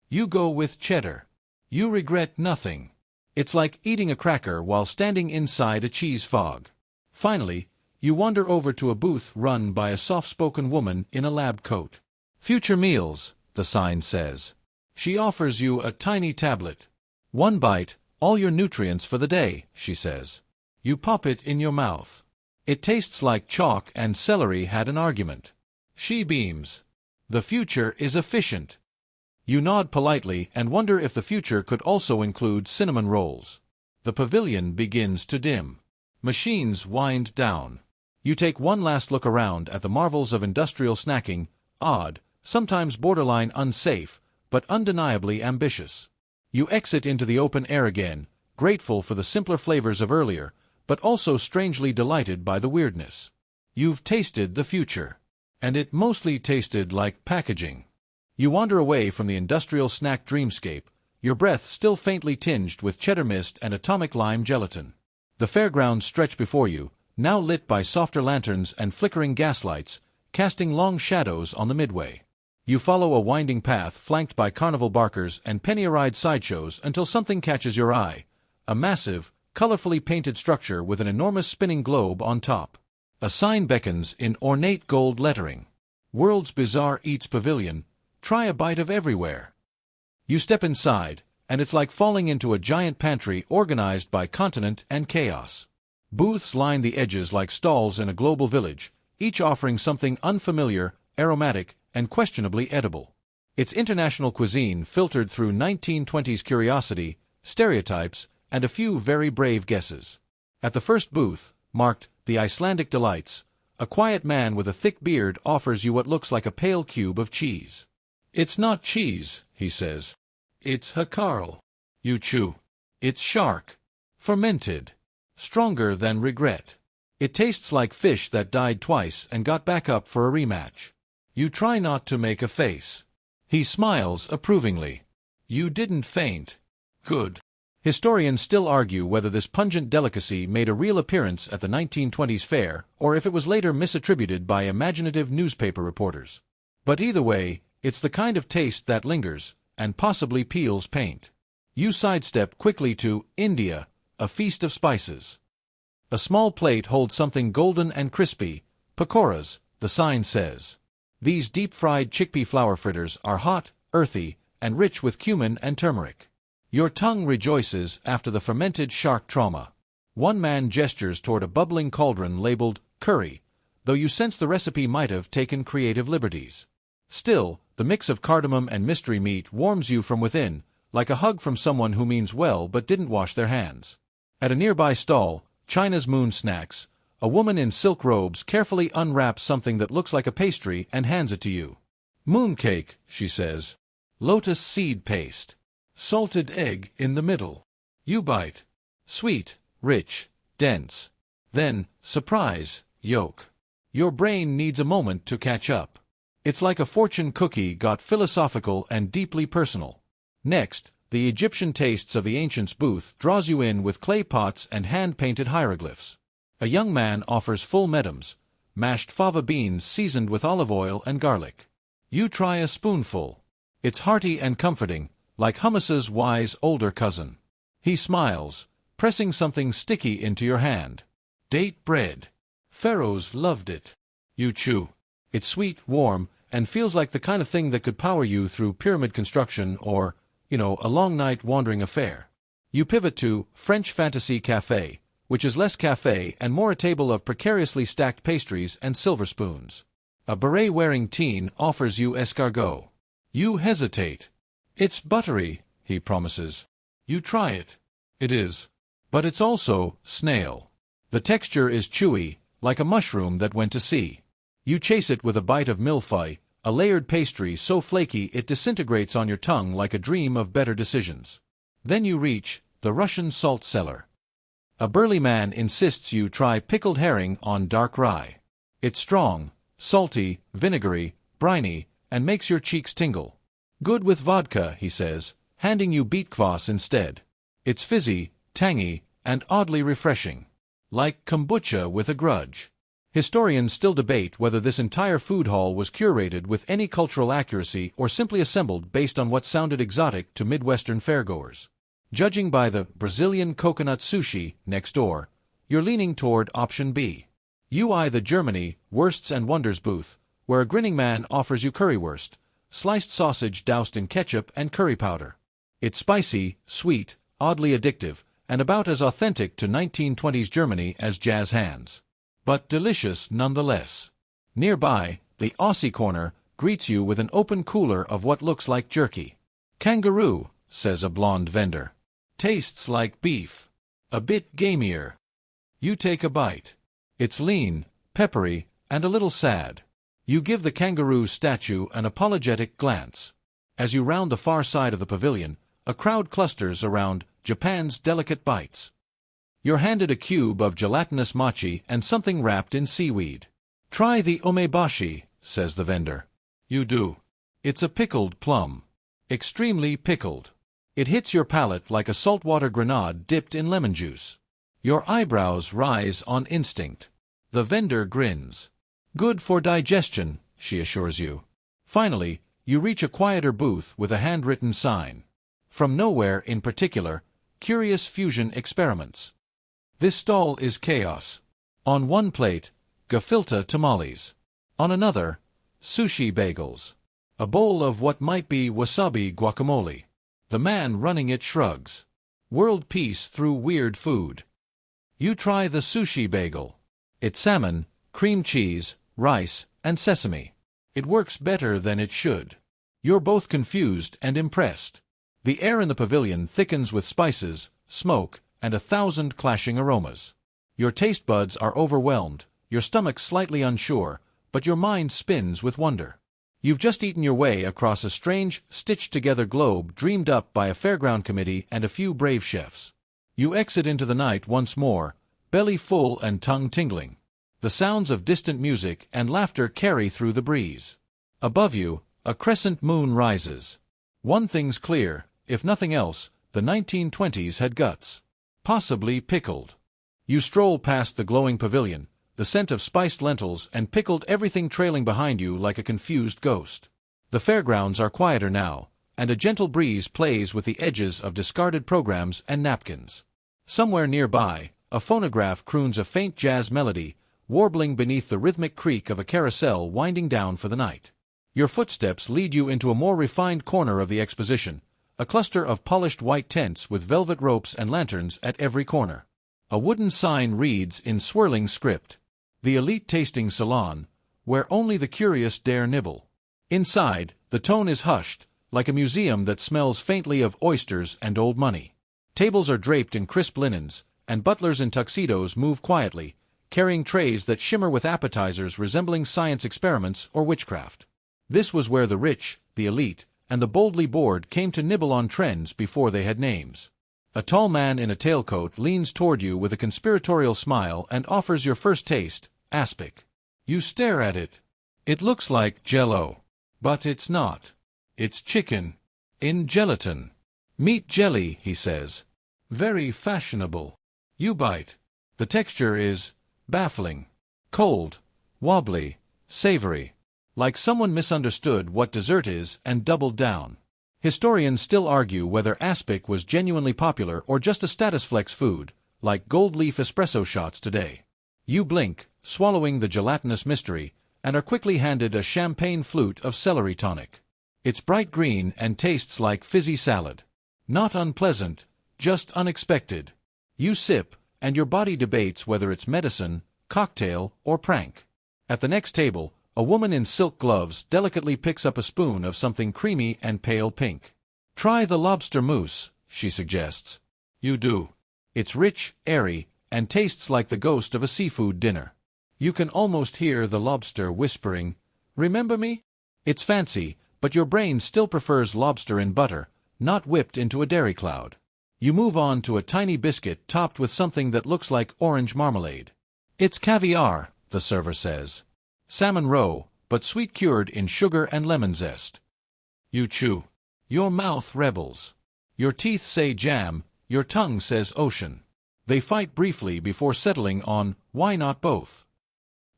You go with cheddar. You regret nothing. It's like eating a cracker while standing inside a cheese fog. Finally, you wander over to a booth run by a soft-spoken woman in a lab coat. "Future meals," the sign says. She offers you a tiny tablet. "One bite, all your nutrients for the day," she says. You pop it in your mouth. It tastes like chalk and celery had an argument. She beams. The future is efficient. You nod politely and wonder if the future could also include cinnamon rolls. The pavilion begins to dim. Machines wind down. You take one last look around at the marvels of industrial snacking, odd, sometimes borderline unsafe, but undeniably ambitious. You exit into the open air again, grateful for the simpler flavors of earlier, but also strangely delighted by the weirdness. You've tasted the future. And it mostly tasted like packaging. You wander away from the industrial snack dreamscape, your breath still faintly tinged with cheddar mist and atomic lime gelatin. The fairgrounds stretch before you, now lit by softer lanterns and flickering gaslights, casting long shadows on the midway. You follow a winding path flanked by carnival barkers and penny-a-ride sideshows until something catches your eye, a massive, colorfully painted structure with an enormous spinning globe on top. A sign beckons in ornate gold lettering. World's Bizarre Eats Pavilion, try a bite of everywhere. You step inside, and it's like falling into a giant pantry organized by continent and chaos. Booths line the edges like stalls in a global village, each offering something unfamiliar, aromatic, and questionably edible. It's international cuisine filtered through 1920s curiosity, stereotypes, and a few very brave guesses. At the first booth, marked The Icelandic Delights, a quiet man with a thick beard offers you what looks like a pale cube of cheese. It's not cheese, he says. It's hakarl. You chew. It's shark. Fermented. Stronger than regret. It tastes like fish that died twice and got back up for a rematch. You try not to make a face. He smiles approvingly. You didn't faint. Good. Historians still argue whether this pungent delicacy made a real appearance at the 1920s fair or if it was later misattributed by imaginative newspaper reporters. But either way, it's the kind of taste that lingers, and possibly peels paint. You sidestep quickly to India, a feast of spices. A small plate holds something golden and crispy, pakoras, the sign says. These deep-fried chickpea flour fritters are hot, earthy, and rich with cumin and turmeric. Your tongue rejoices after the fermented shark trauma. One man gestures toward a bubbling cauldron labeled curry, though you sense the recipe might have taken creative liberties. Still, the mix of cardamom and mystery meat warms you from within, like a hug from someone who means well but didn't wash their hands. At a nearby stall, China's Moon Snacks, a woman in silk robes carefully unwraps something that looks like a pastry and hands it to you. Mooncake, she says. Lotus seed paste. Salted egg in the middle. You bite. Sweet, rich, dense. Then, surprise, yolk. Your brain needs a moment to catch up. It's like a fortune cookie got philosophical and deeply personal. Next, the Egyptian tastes of the ancients booth draws you in with clay pots and hand-painted hieroglyphs. A young man offers full medams, mashed fava beans seasoned with olive oil and garlic. You try a spoonful. It's hearty and comforting, like hummus's wise older cousin. He smiles, pressing something sticky into your hand. Date bread. Pharaohs loved it. You chew. It's sweet, warm, and feels like the kind of thing that could power you through pyramid construction or, a long night wandering affair. You pivot to French Fantasy Café, which is less café and more a table of precariously stacked pastries and silver spoons. A beret-wearing teen offers you escargot. You hesitate. It's buttery, he promises. You try it. It is. But it's also snail. The texture is chewy, like a mushroom that went to sea. You chase it with a bite of millefeuille, a layered pastry so flaky it disintegrates on your tongue like a dream of better decisions. Then you reach the Russian salt cellar. A burly man insists you try pickled herring on dark rye. It's strong, salty, vinegary, briny, and makes your cheeks tingle. Good with vodka, he says, handing you beet kvass instead. It's fizzy, tangy, and oddly refreshing. Like kombucha with a grudge. Historians still debate whether this entire food hall was curated with any cultural accuracy or simply assembled based on what sounded exotic to Midwestern fairgoers. Judging by the Brazilian coconut sushi next door, you're leaning toward option B. You eye the Germany Wursts and Wonders booth, where a grinning man offers you currywurst, sliced sausage doused in ketchup and curry powder. It's spicy, sweet, oddly addictive, and about as authentic to 1920s Germany as jazz hands. But delicious nonetheless. Nearby, the Aussie corner greets you with an open cooler of what looks like jerky. Kangaroo, says a blonde vendor. Tastes like beef. A bit gamier. You take a bite. It's lean, peppery, and a little sad. You give the kangaroo statue an apologetic glance. As you round the far side of the pavilion, a crowd clusters around Japan's delicate bites. You're handed a cube of gelatinous mochi and something wrapped in seaweed. Try the omebashi, says the vendor. You do. It's a pickled plum. Extremely pickled. It hits your palate like a saltwater grenade dipped in lemon juice. Your eyebrows rise on instinct. The vendor grins. Good for digestion, she assures you. Finally, you reach a quieter booth with a handwritten sign. From nowhere in particular, Curious Fusion Experiments. This stall is chaos. On one plate, gefilte tamales. On another, sushi bagels. A bowl of what might be wasabi guacamole. The man running it shrugs. World peace through weird food. You try the sushi bagel. It's salmon, cream cheese, rice, and sesame. It works better than it should. You're both confused and impressed. The air in the pavilion thickens with spices, smoke, and 1,000 clashing aromas. Your taste buds are overwhelmed, your stomach slightly unsure, but your mind spins with wonder. You've just eaten your way across a strange, stitched-together globe dreamed up by a fairground committee and a few brave chefs. You exit into the night once more, belly full and tongue tingling. The sounds of distant music and laughter carry through the breeze. Above you, a crescent moon rises. One thing's clear, if nothing else, the 1920s had guts. Possibly pickled. You stroll past the glowing pavilion, the scent of spiced lentils and pickled everything trailing behind you like a confused ghost. The fairgrounds are quieter now, and a gentle breeze plays with the edges of discarded programs and napkins. Somewhere nearby, a phonograph croons a faint jazz melody, warbling beneath the rhythmic creak of a carousel winding down for the night. Your footsteps lead you into a more refined corner of the exposition, a cluster of polished white tents with velvet ropes and lanterns at every corner. A wooden sign reads in swirling script, "The Elite Tasting Salon, where only the curious dare nibble." Inside, the tone is hushed, like a museum that smells faintly of oysters and old money. Tables are draped in crisp linens, and butlers in tuxedos move quietly, carrying trays that shimmer with appetizers resembling science experiments or witchcraft. This was where the rich, the elite, and the boldly bored came to nibble on trends before they had names. A tall man in a tailcoat leans toward you with a conspiratorial smile and offers your first taste, aspic. You stare at it. It looks like Jell-O. But it's not. It's chicken. In gelatin. Meat jelly, he says. Very fashionable. You bite. The texture is baffling. Cold. Wobbly. Savory. Like someone misunderstood what dessert is and doubled down. Historians still argue whether aspic was genuinely popular or just a status flex food, like gold leaf espresso shots today. You blink, swallowing the gelatinous mystery, and are quickly handed a champagne flute of celery tonic. It's bright green and tastes like fizzy salad. Not unpleasant, just unexpected. You sip, and your body debates whether it's medicine, cocktail, or prank. At the next table, a woman in silk gloves delicately picks up a spoon of something creamy and pale pink. Try the lobster mousse, she suggests. You do. It's rich, airy, and tastes like the ghost of a seafood dinner. You can almost hear the lobster whispering, "Remember me?" It's fancy, but your brain still prefers lobster in butter, not whipped into a dairy cloud. You move on to a tiny biscuit topped with something that looks like orange marmalade. It's caviar, the server says. Salmon roe, but sweet-cured in sugar and lemon zest. You chew. Your mouth rebels. Your teeth say jam, your tongue says ocean. They fight briefly before settling on, why not both?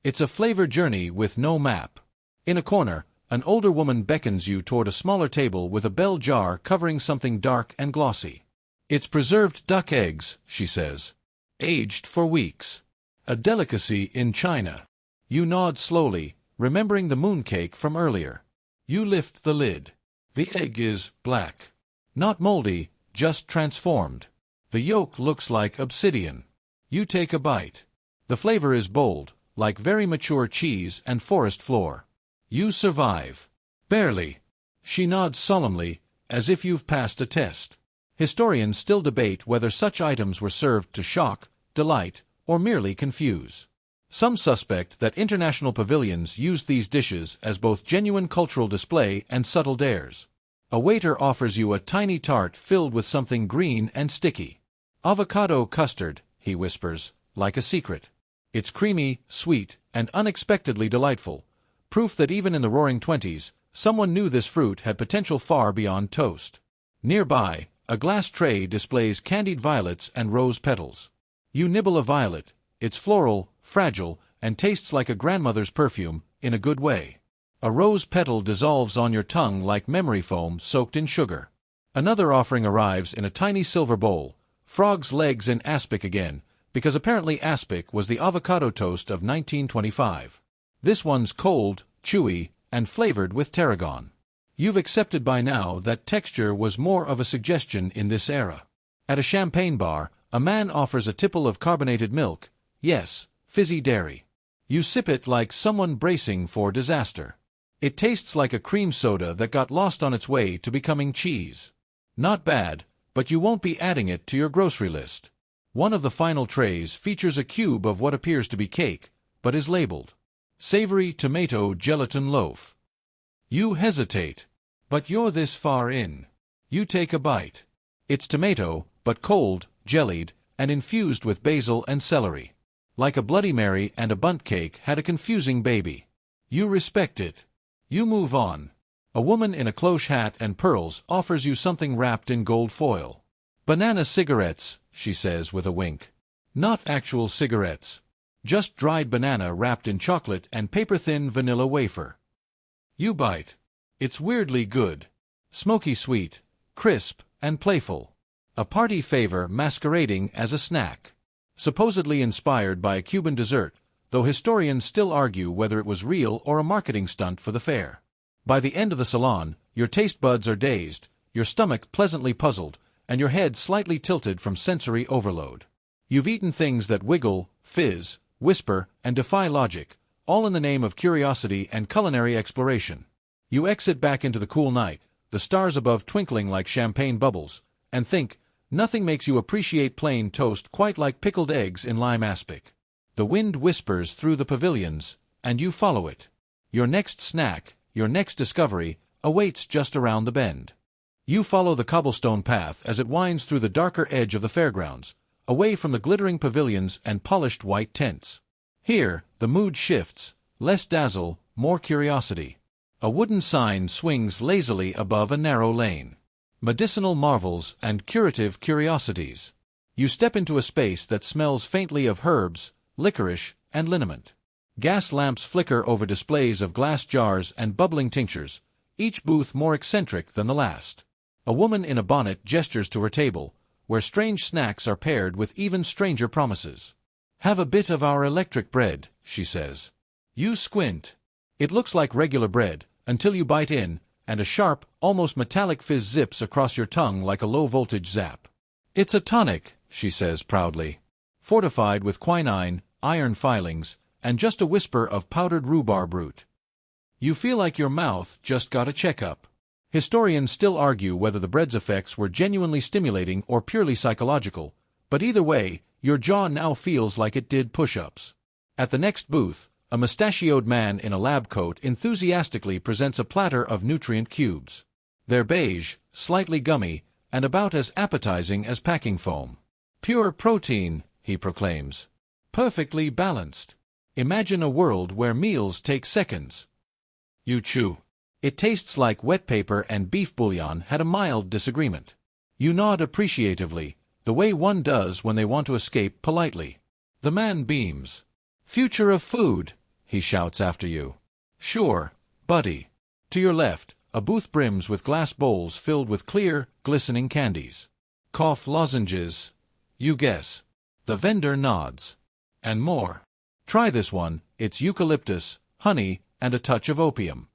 It's a flavor journey with no map. In a corner, an older woman beckons you toward a smaller table with a bell jar covering something dark and glossy. It's preserved duck eggs, she says. Aged for weeks. A delicacy in China. You nod slowly, remembering the mooncake from earlier. You lift the lid. The egg is black. Not moldy, just transformed. The yolk looks like obsidian. You take a bite. The flavor is bold, like very mature cheese and forest floor. You survive. Barely. She nods solemnly, as if you've passed a test. Historians still debate whether such items were served to shock, delight, or merely confuse. Some suspect that international pavilions used these dishes as both genuine cultural display and subtle dares. A waiter offers you a tiny tart filled with something green and sticky. Avocado custard, he whispers, like a secret. It's creamy, sweet, and unexpectedly delightful, proof that even in the Roaring Twenties, someone knew this fruit had potential far beyond toast. Nearby, a glass tray displays candied violets and rose petals. You nibble a violet. It's floral, fragile, and tastes like a grandmother's perfume, in a good way. A rose petal dissolves on your tongue like memory foam soaked in sugar. Another offering arrives in a tiny silver bowl, frog's legs in aspic again, because apparently aspic was the avocado toast of 1925. This one's cold, chewy, and flavored with tarragon. You've accepted by now that texture was more of a suggestion in this era. At a champagne bar, a man offers a tipple of carbonated milk, yes, fizzy dairy. You sip it like someone bracing for disaster. It tastes like a cream soda that got lost on its way to becoming cheese. Not bad, but you won't be adding it to your grocery list. One of the final trays features a cube of what appears to be cake, but is labeled savory tomato gelatin loaf. You hesitate, but you're this far in. You take a bite. It's tomato, but cold, jellied, and infused with basil and celery. Like a Bloody Mary and a bundt cake had a confusing baby. You respect it. You move on. A woman in a cloche hat and pearls offers you something wrapped in gold foil. Banana cigarettes, she says with a wink. Not actual cigarettes. Just dried banana wrapped in chocolate and paper-thin vanilla wafer. You bite. It's weirdly good. Smoky sweet, crisp, and playful. A party favor masquerading as a snack. Supposedly inspired by a Cuban dessert, though historians still argue whether it was real or a marketing stunt for the fair. By the end of the salon, your taste buds are dazed, your stomach pleasantly puzzled, and your head slightly tilted from sensory overload. You've eaten things that wiggle, fizz, whisper, and defy logic, all in the name of curiosity and culinary exploration. You exit back into the cool night, the stars above twinkling like champagne bubbles, and think, nothing makes you appreciate plain toast quite like pickled eggs in lime aspic. The wind whispers through the pavilions, and you follow it. Your next snack, your next discovery, awaits just around the bend. You follow the cobblestone path as it winds through the darker edge of the fairgrounds, away from the glittering pavilions and polished white tents. Here, the mood shifts, less dazzle, more curiosity. A wooden sign swings lazily above a narrow lane. Medicinal marvels and curative curiosities. You step into a space that smells faintly of herbs, licorice, and liniment. Gas lamps flicker over displays of glass jars and bubbling tinctures, each booth more eccentric than the last. A woman in a bonnet gestures to her table, where strange snacks are paired with even stranger promises. Have a bit of our electric bread, she says. You squint. It looks like regular bread, until you bite in, and a sharp, almost metallic fizz zips across your tongue like a low-voltage zap. It's a tonic, she says proudly. Fortified with quinine, iron filings, and just a whisper of powdered rhubarb root. You feel like your mouth just got a checkup. Historians still argue whether the bread's effects were genuinely stimulating or purely psychological, but either way, your jaw now feels like it did push-ups. At the next booth, a mustachioed man in a lab coat enthusiastically presents a platter of nutrient cubes. They're beige, slightly gummy, and about as appetizing as packing foam. Pure protein, he proclaims. Perfectly balanced. Imagine a world where meals take seconds. You chew. It tastes like wet paper and beef bouillon had a mild disagreement. You nod appreciatively, the way one does when they want to escape politely. The man beams. Future of food, he shouts after you. Sure, buddy. To your left, a booth brims with glass bowls filled with clear, glistening candies. Cough lozenges. You guess. The vendor nods. And more. Try this one, it's eucalyptus, honey, and a touch of opium.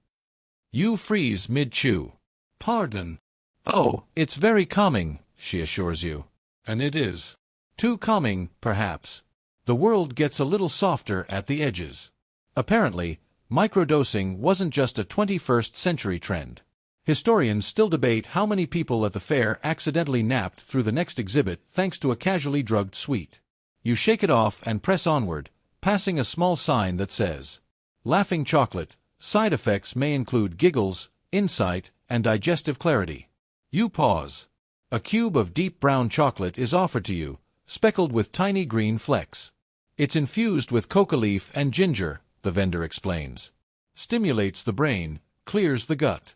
You freeze mid-chew. Pardon. Oh, it's very calming, she assures you. And it is. Too calming, perhaps. The world gets a little softer at the edges. Apparently, microdosing wasn't just a 21st century trend. Historians still debate how many people at the fair accidentally napped through the next exhibit thanks to a casually drugged sweet. You shake it off and press onward, passing a small sign that says, "Laughing chocolate, side effects may include giggles, insight, and digestive clarity." You pause. A cube of deep brown chocolate is offered to you, speckled with tiny green flecks. It's infused with coca leaf and ginger, the vendor explains. Stimulates the brain, clears the gut.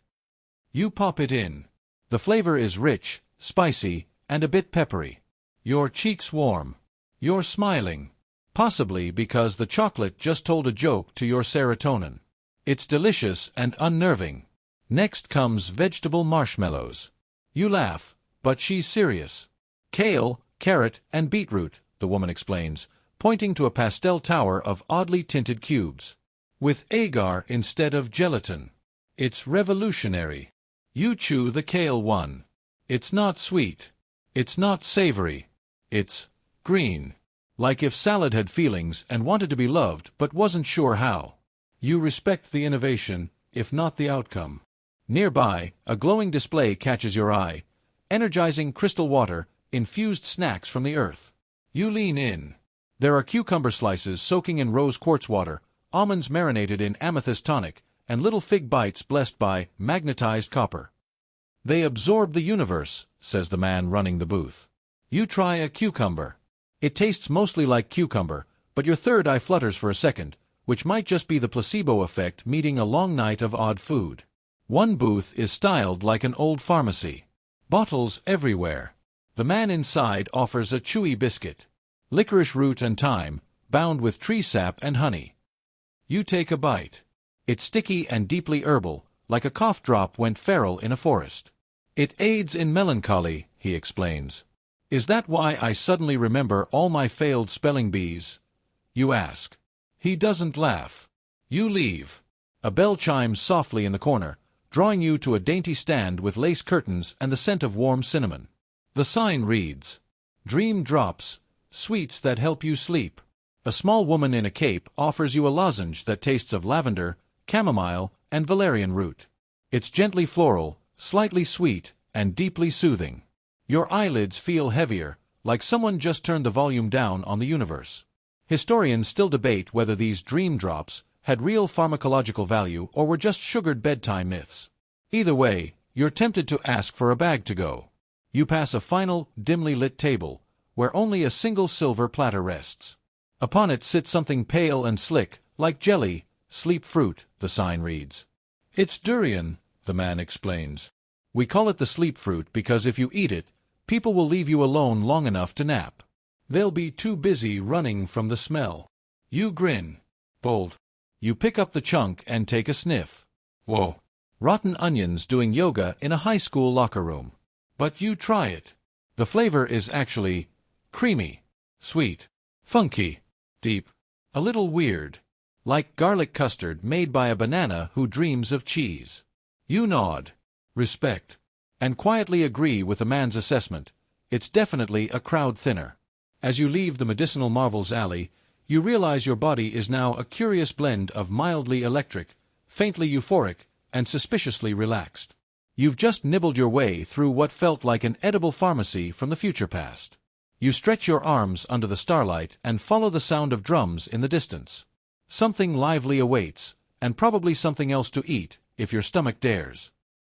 You pop it in. The flavor is rich, spicy, and a bit peppery. Your cheeks warm. You're smiling. Possibly because the chocolate just told a joke to your serotonin. It's delicious and unnerving. Next comes vegetable marshmallows. You laugh, but she's serious. Kale, carrot, and beetroot, the woman explains, pointing to a pastel tower of oddly tinted cubes. With agar instead of gelatin. It's revolutionary. You chew the kale one. It's not sweet. It's not savory. It's green. Like if salad had feelings and wanted to be loved but wasn't sure how. You respect the innovation, if not the outcome. Nearby, a glowing display catches your eye, energizing crystal water, infused snacks from the earth. You lean in. There are cucumber slices soaking in rose quartz water, almonds marinated in amethyst tonic, and little fig bites blessed by magnetized copper. They absorb the universe, says the man running the booth. You try a cucumber. It tastes mostly like cucumber, but your third eye flutters for a second, which might just be the placebo effect meeting a long night of odd food. One booth is styled like an old pharmacy. Bottles everywhere. The man inside offers a chewy biscuit. Licorice root and thyme, bound with tree sap and honey. You take a bite. It's sticky and deeply herbal, like a cough drop went feral in a forest. It aids in melancholy, he explains. Is that why I suddenly remember all my failed spelling bees? You ask. He doesn't laugh. You leave. A bell chimes softly in the corner, drawing you to a dainty stand with lace curtains and the scent of warm cinnamon. The sign reads, "Dream Drops, sweets that help you sleep." A small woman in a cape offers you a lozenge that tastes of lavender, chamomile, and valerian root. It's gently floral, slightly sweet, and deeply soothing. Your eyelids feel heavier, like someone just turned the volume down on the universe. Historians still debate whether these dream drops had real pharmacological value or were just sugared bedtime myths. Either way, you're tempted to ask for a bag to go. You pass a final, dimly lit table, where only a single silver platter rests. Upon it sits something pale and slick, like jelly, sleep fruit, the sign reads. It's durian, the man explains. We call it the sleep fruit because if you eat it, people will leave you alone long enough to nap. They'll be too busy running from the smell. You grin. Bold. You pick up the chunk and take a sniff. Whoa. Rotten onions doing yoga in a high school locker room. But you try it. The flavor is actually creamy, sweet, funky, deep, a little weird. Like garlic custard made by a banana who dreams of cheese. You nod, respect, and quietly agree with the man's assessment. It's definitely a crowd thinner. As you leave the medicinal marvels alley, you realize your body is now a curious blend of mildly electric, faintly euphoric, and suspiciously relaxed. You've just nibbled your way through what felt like an edible pharmacy from the future past. You stretch your arms under the starlight and follow the sound of drums in the distance. Something lively awaits, and probably something else to eat, if your stomach dares.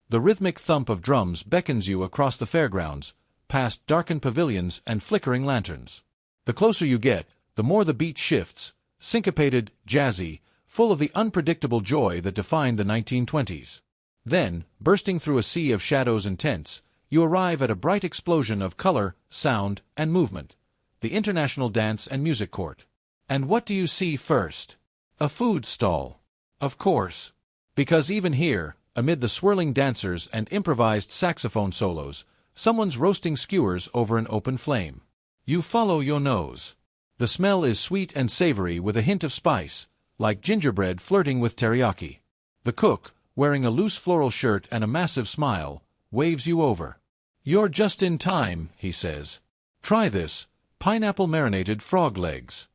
The rhythmic thump of drums beckons you across the fairgrounds, past darkened pavilions and flickering lanterns. The closer you get, the more the beat shifts, syncopated, jazzy, full of the unpredictable joy that defined the 1920s. Then, bursting through a sea of shadows and tents, you arrive at a bright explosion of color, sound, and movement, the International Dance and Music Court. And what do you see first? A food stall. Of course. Because even here, amid the swirling dancers and improvised saxophone solos, someone's roasting skewers over an open flame. You follow your nose. The smell is sweet and savory with a hint of spice, like gingerbread flirting with teriyaki. The cook, wearing a loose floral shirt and a massive smile, waves you over. You're just in time, he says. Try this, pineapple marinated frog legs.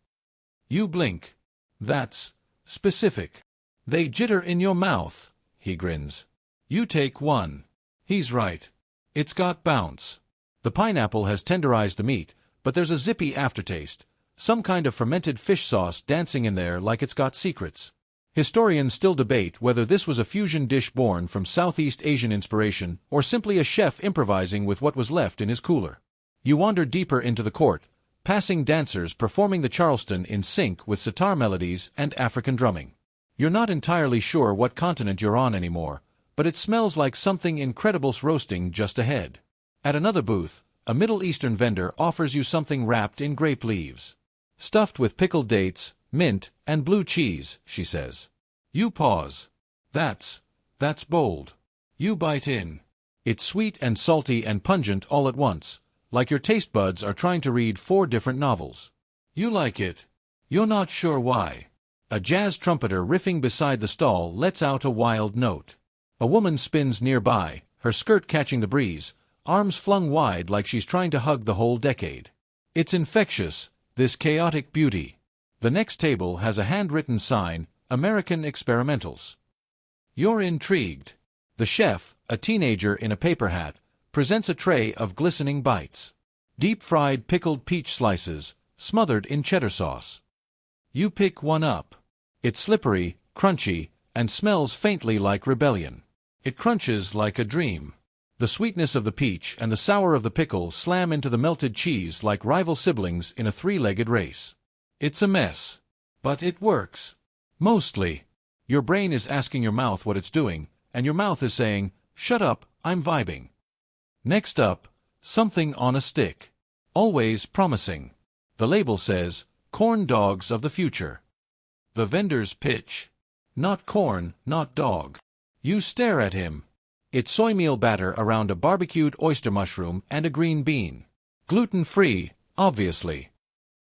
You blink. That's specific. They jitter in your mouth, he grins. You take one. He's right. It's got bounce. The pineapple has tenderized the meat, but there's a zippy aftertaste, some kind of fermented fish sauce dancing in there like it's got secrets. Historians still debate whether this was a fusion dish born from Southeast Asian inspiration or simply a chef improvising with what was left in his cooler. You wander deeper into the court, passing dancers performing the Charleston in sync with sitar melodies and African drumming. You're not entirely sure what continent you're on anymore, but it smells like something incredible's roasting just ahead. At another booth, a Middle Eastern vendor offers you something wrapped in grape leaves. Stuffed with pickled dates, mint, and blue cheese, she says. You pause. That's bold. You bite in. It's sweet and salty and pungent all at once, like your taste buds are trying to read 4 different novels. You like it. You're not sure why. A jazz trumpeter riffing beside the stall lets out a wild note. A woman spins nearby, her skirt catching the breeze, arms flung wide like she's trying to hug the whole decade. It's infectious, this chaotic beauty. The next table has a handwritten sign, American Experimentals. You're intrigued. The chef, a teenager in a paper hat, presents a tray of glistening bites. Deep-fried pickled peach slices, smothered in cheddar sauce. You pick one up. It's slippery, crunchy, and smells faintly like rebellion. It crunches like a dream. The sweetness of the peach and the sour of the pickle slam into the melted cheese like rival siblings in a 3-legged race. It's a mess. But it works. Mostly. Your brain is asking your mouth what it's doing, and your mouth is saying, "Shut up, I'm vibing." Next up, something on a stick. Always promising. The label says, "Corn dogs of the future." The vendor's pitch. Not corn, not dog. You stare at him. It's soy meal batter around a barbecued oyster mushroom and a green bean. Gluten-free, obviously.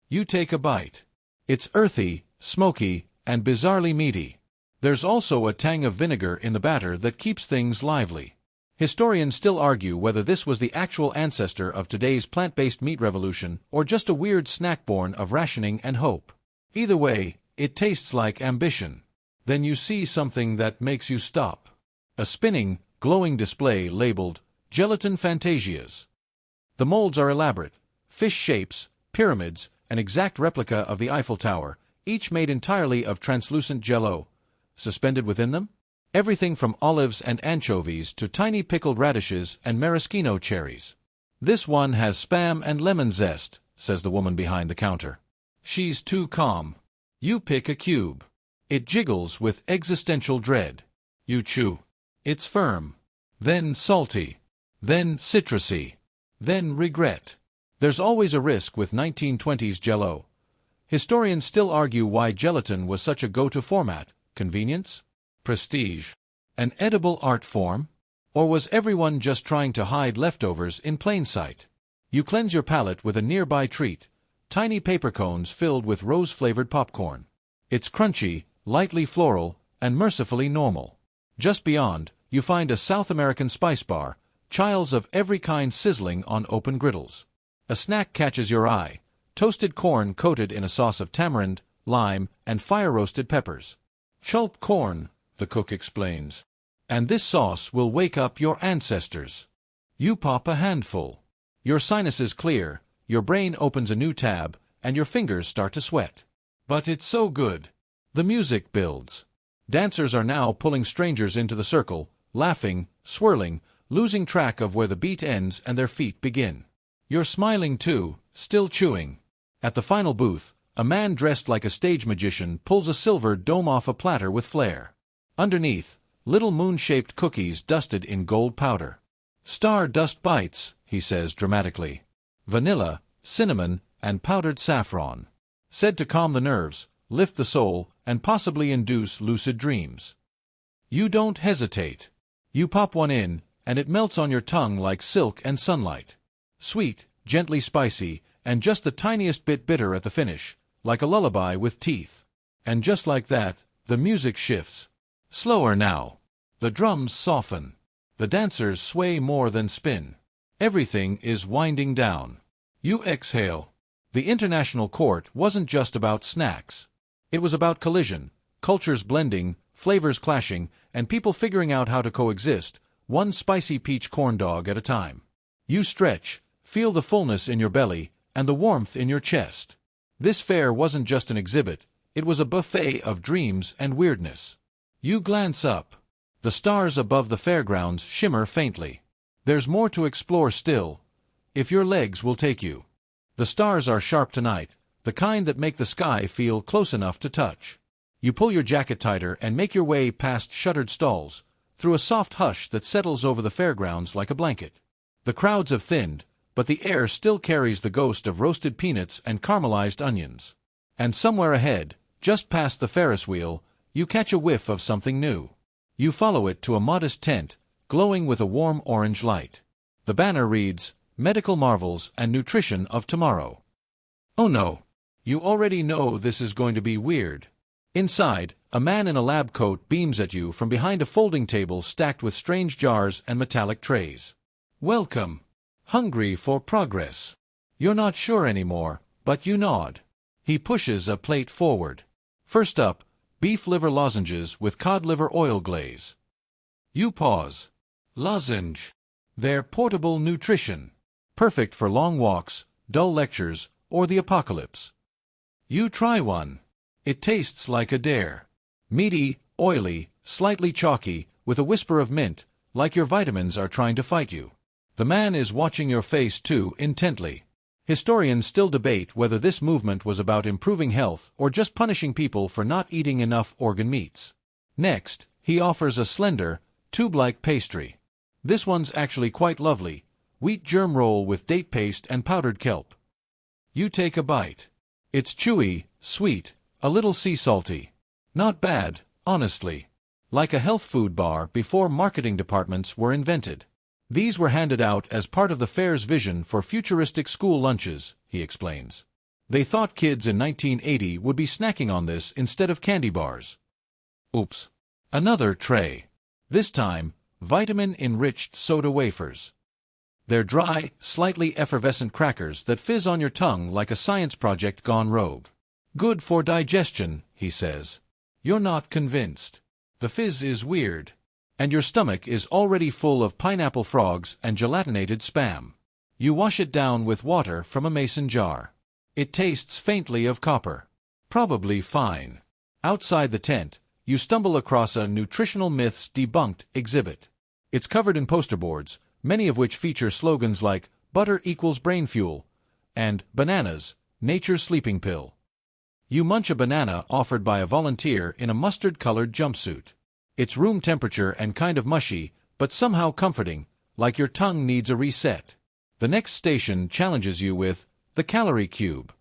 You take a bite. It's earthy, smoky, and bizarrely meaty. There's also a tang of vinegar in the batter that keeps things lively. Historians still argue whether this was the actual ancestor of today's plant-based meat revolution or just a weird snack born of rationing and hope. Either way, it tastes like ambition. Then you see something that makes you stop. A spinning, glowing display labeled Gelatin Fantasias. The molds are elaborate, fish shapes, pyramids, an exact replica of the Eiffel Tower, each made entirely of translucent jello. Suspended within them? Everything from olives and anchovies to tiny pickled radishes and maraschino cherries. This one has spam and lemon zest, says the woman behind the counter. She's too calm. You pick a cube. It jiggles with existential dread. You chew. It's firm. Then salty. Then citrusy. Then regret. There's always a risk with 1920s Jell-O. Historians still argue why gelatin was such a go-to format. Convenience? Prestige? An edible art form? Or was everyone just trying to hide leftovers in plain sight? You cleanse your palate with a nearby treat, tiny paper cones filled with rose-flavored popcorn. It's crunchy, lightly floral, and mercifully normal. Just beyond, you find a South American spice bar, chiles of every kind sizzling on open griddles. A snack catches your eye, toasted corn coated in a sauce of tamarind, lime, and fire-roasted peppers. Chulp corn, the cook explains. And this sauce will wake up your ancestors. You pop a handful. Your sinuses clear, your brain opens a new tab, and your fingers start to sweat. But it's so good. The music builds. Dancers are now pulling strangers into the circle, laughing, swirling, losing track of where the beat ends and their feet begin. You're smiling too, still chewing. At the final booth, a man dressed like a stage magician pulls a silver dome off a platter with flair. Underneath, little moon-shaped cookies dusted in gold powder. "Star-dust bites," he says dramatically. Vanilla, cinnamon, and powdered saffron. Said to calm the nerves, lift the soul, and possibly induce lucid dreams. You don't hesitate. You pop one in, and it melts on your tongue like silk and sunlight. Sweet, gently spicy, and just the tiniest bit bitter at the finish, like a lullaby with teeth. And just like that, the music shifts. Slower now. The drums soften. The dancers sway more than spin. Everything is winding down. You exhale. The international court wasn't just about snacks. It was about collision, cultures blending, flavors clashing, and people figuring out how to coexist, one spicy peach corn dog at a time. You stretch, feel the fullness in your belly, and the warmth in your chest. This fair wasn't just an exhibit, it was a buffet of dreams and weirdness. You glance up. The stars above the fairgrounds shimmer faintly. There's more to explore still, if your legs will take you. The stars are sharp tonight, the kind that make the sky feel close enough to touch. You pull your jacket tighter and make your way past shuttered stalls, through a soft hush that settles over the fairgrounds like a blanket. The crowds have thinned, but the air still carries the ghost of roasted peanuts and caramelized onions. And somewhere ahead, just past the Ferris wheel, you catch a whiff of something new. You follow it to a modest tent, glowing with a warm orange light. The banner reads, "Medical Marvels and Nutrition of Tomorrow." Oh no! You already know this is going to be weird. Inside, a man in a lab coat beams at you from behind a folding table stacked with strange jars and metallic trays. Welcome! Hungry for progress. You're not sure anymore, but you nod. He pushes a plate forward. First up, beef liver lozenges with cod liver oil glaze. You pause. Lozenge. They're portable nutrition. Perfect for long walks, dull lectures, or the apocalypse. You try one. It tastes like a dare. Meaty, oily, slightly chalky, with a whisper of mint, like your vitamins are trying to fight you. The man is watching your face too intently. Historians still debate whether this movement was about improving health or just punishing people for not eating enough organ meats. Next, he offers a slender, tube-like pastry. This one's actually quite lovely, wheat germ roll with date paste and powdered kelp. You take a bite. It's chewy, sweet, a little sea salty. Not bad, honestly. Like a health food bar before marketing departments were invented. These were handed out as part of the fair's vision for futuristic school lunches, he explains. They thought kids in 1980 would be snacking on this instead of candy bars. Oops. Another tray. This time, vitamin-enriched soda wafers. They're dry, slightly effervescent crackers that fizz on your tongue like a science project gone rogue. Good for digestion, he says. You're not convinced. The fizz is weird. And your stomach is already full of pineapple frogs and gelatinated spam. You wash it down with water from a mason jar. It tastes faintly of copper. Probably fine. Outside the tent, you stumble across a Nutritional Myths Debunked exhibit. It's covered in poster boards, many of which feature slogans like "Butter equals brain fuel" and "Bananas, nature's sleeping pill." You munch a banana offered by a volunteer in a mustard-colored jumpsuit. It's room temperature and kind of mushy, but somehow comforting, like your tongue needs a reset. The next station challenges you with the calorie cube.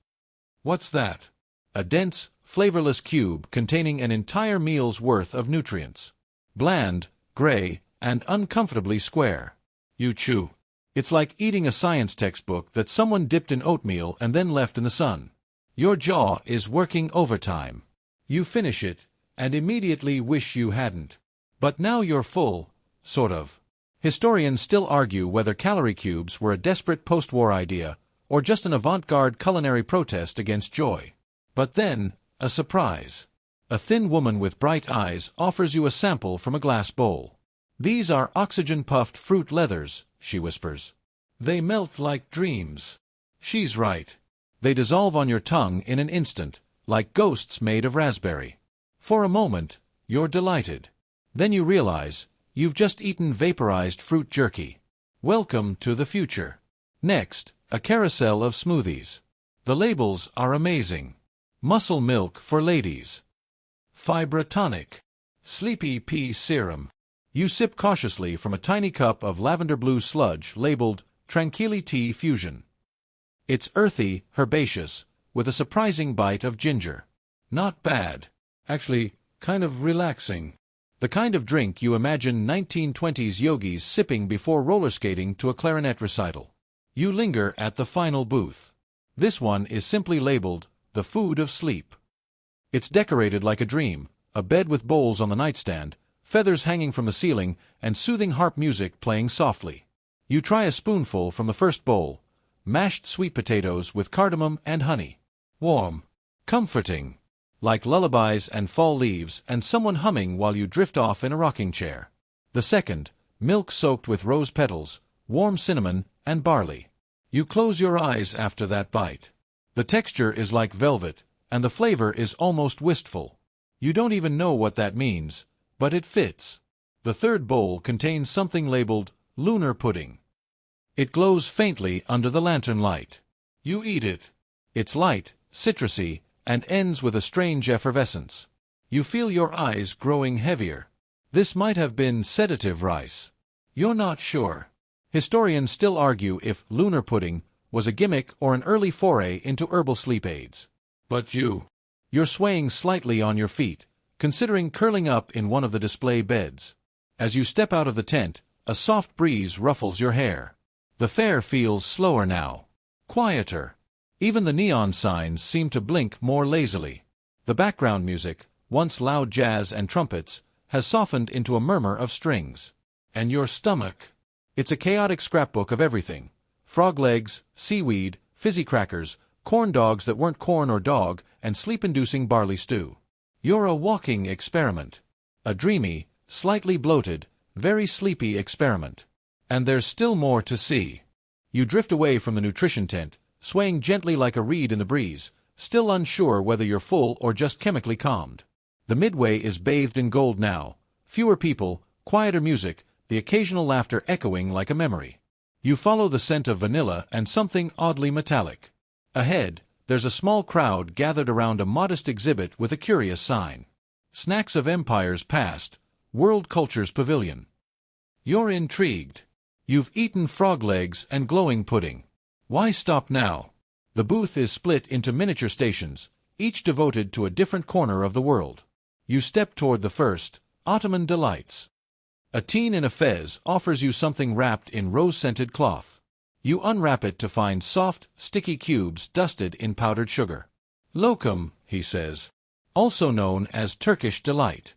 What's that? A dense, flavorless cube containing an entire meal's worth of nutrients. Bland, gray, and uncomfortably square. You chew. It's like eating a science textbook that someone dipped in oatmeal and then left in the sun. Your jaw is working overtime. You finish it, and immediately wish you hadn't. But now you're full, sort of. Historians still argue whether calorie cubes were a desperate post-war idea, or just an avant-garde culinary protest against joy. But then, a surprise. A thin woman with bright eyes offers you a sample from a glass bowl. "These are oxygen-puffed fruit leathers," she whispers. "They melt like dreams." She's right. They dissolve on your tongue in an instant, like ghosts made of raspberry. For a moment, you're delighted. Then you realize, you've just eaten vaporized fruit jerky. Welcome to the future. Next, a carousel of smoothies. The labels are amazing. Muscle milk for ladies. Fibra tonic. Sleepy pea serum. You sip cautiously from a tiny cup of lavender blue sludge labeled Tranquility Fusion. It's earthy, herbaceous, with a surprising bite of ginger. Not bad. Actually, kind of relaxing. The kind of drink you imagine 1920s yogis sipping before roller skating to a clarinet recital. You linger at the final booth. This one is simply labeled, "The Food of Sleep." It's decorated like a dream, a bed with bowls on the nightstand, feathers hanging from the ceiling, and soothing harp music playing softly. You try a spoonful from the first bowl, mashed sweet potatoes with cardamom and honey. Warm. Comforting. like lullabies and fall leaves and someone humming while you drift off in a rocking chair. The second, milk soaked with rose petals, warm cinnamon, and barley. You close your eyes after that bite. The texture is like velvet, and the flavor is almost wistful. You don't even know what that means, but it fits. The third bowl contains something labeled lunar pudding. It glows faintly under the lantern light. You eat it. It's light, citrusy, and ends with a strange effervescence. You feel your eyes growing heavier. This might have been sedative rice. You're not sure. Historians still argue if lunar pudding was a gimmick or an early foray into herbal sleep aids. But you're swaying slightly on your feet, considering curling up in one of the display beds. As you step out of the tent, a soft breeze ruffles your hair. The fair feels slower now. Quieter. Even the neon signs seem to blink more lazily. The background music, once loud jazz and trumpets, has softened into a murmur of strings. And your stomach. It's a chaotic scrapbook of everything. Frog legs, seaweed, fizzy crackers, corn dogs that weren't corn or dog, and sleep-inducing barley stew. You're a walking experiment. A dreamy, slightly bloated, very sleepy experiment. And there's still more to see. You drift away from the nutrition tent, swaying gently like a reed in the breeze, still unsure whether you're full or just chemically calmed. The midway is bathed in gold now. Fewer people, quieter music, the occasional laughter echoing like a memory. You follow the scent of vanilla and something oddly metallic. Ahead, there's a small crowd gathered around a modest exhibit with a curious sign. Snacks of Empires Past, World Cultures Pavilion. You're intrigued. You've eaten frog legs and glowing pudding. Why stop now? The booth is split into miniature stations, each devoted to a different corner of the world. You step toward the first, Ottoman Delights. A teen in a fez offers you something wrapped in rose-scented cloth. You unwrap it to find soft, sticky cubes dusted in powdered sugar. Lokum, he says. Also known as Turkish Delight.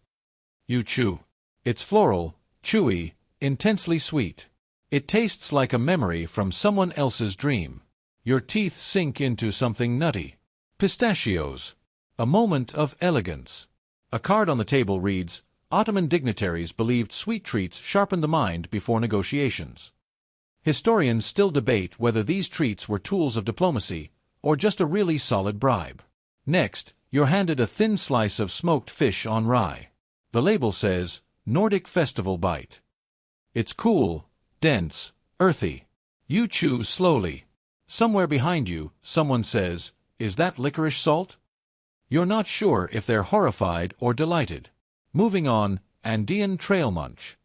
You chew. It's floral, chewy, intensely sweet. It tastes like a memory from someone else's dream. Your teeth sink into something nutty. Pistachios. A moment of elegance. A card on the table reads, Ottoman dignitaries believed sweet treats sharpened the mind before negotiations. Historians still debate whether these treats were tools of diplomacy or just a really solid bribe. Next, you're handed a thin slice of smoked fish on rye. The label says, Nordic Festival Bite. It's cool, dense, earthy. You chew slowly. Somewhere behind you, someone says, Is that licorice salt? You're not sure if they're horrified or delighted. Moving on, Andean Trail Munch.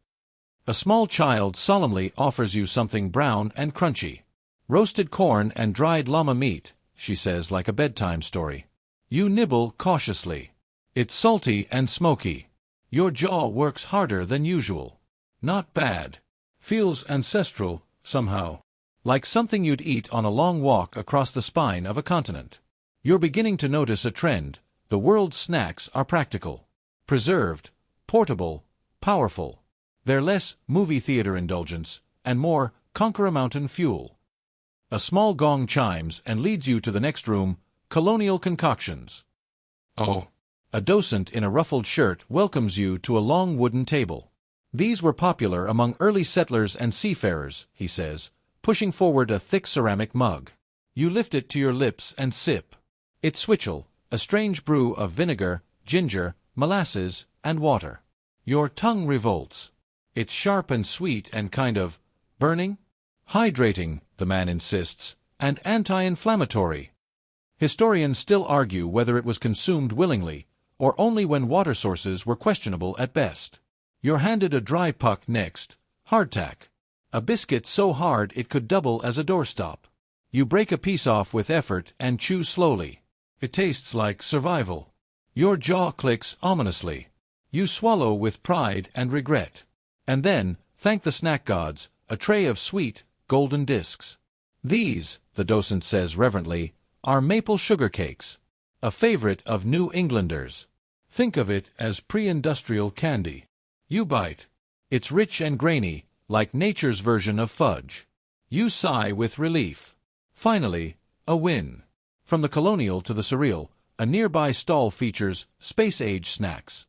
A small child solemnly offers you something brown and crunchy. Roasted corn and dried llama meat, she says like a bedtime story. You nibble cautiously. It's salty and smoky. Your jaw works harder than usual. Not bad. Feels ancestral, somehow. Like something you'd eat on a long walk across the spine of a continent. You're beginning to notice a trend. The world's snacks are practical. Preserved, portable, powerful. They're less movie theater indulgence and more conquer a mountain fuel. A small gong chimes and leads you to the next room, colonial concoctions. Oh. A docent in a ruffled shirt welcomes you to a long wooden table. These were popular among early settlers and seafarers, he says, pushing forward a thick ceramic mug. You lift it to your lips and sip. It's switchel, a strange brew of vinegar, ginger, molasses, and water. Your tongue revolts. It's sharp and sweet and kind of burning? Hydrating, the man insists, and anti-inflammatory. Historians still argue whether it was consumed willingly, or only when water sources were questionable at best. You're handed a dry puck next, hardtack. A biscuit so hard it could double as a doorstop. You break a piece off with effort and chew slowly. It tastes like survival. Your jaw clicks ominously. You swallow with pride and regret. And then, thank the snack gods, a tray of sweet, golden discs. These, the docent says reverently, are maple sugar cakes. A favorite of New Englanders. Think of it as pre-industrial candy. You bite. It's rich and grainy, like nature's version of fudge. You sigh with relief. Finally, a win. From the colonial to the surreal, A nearby stall features space-age snacks.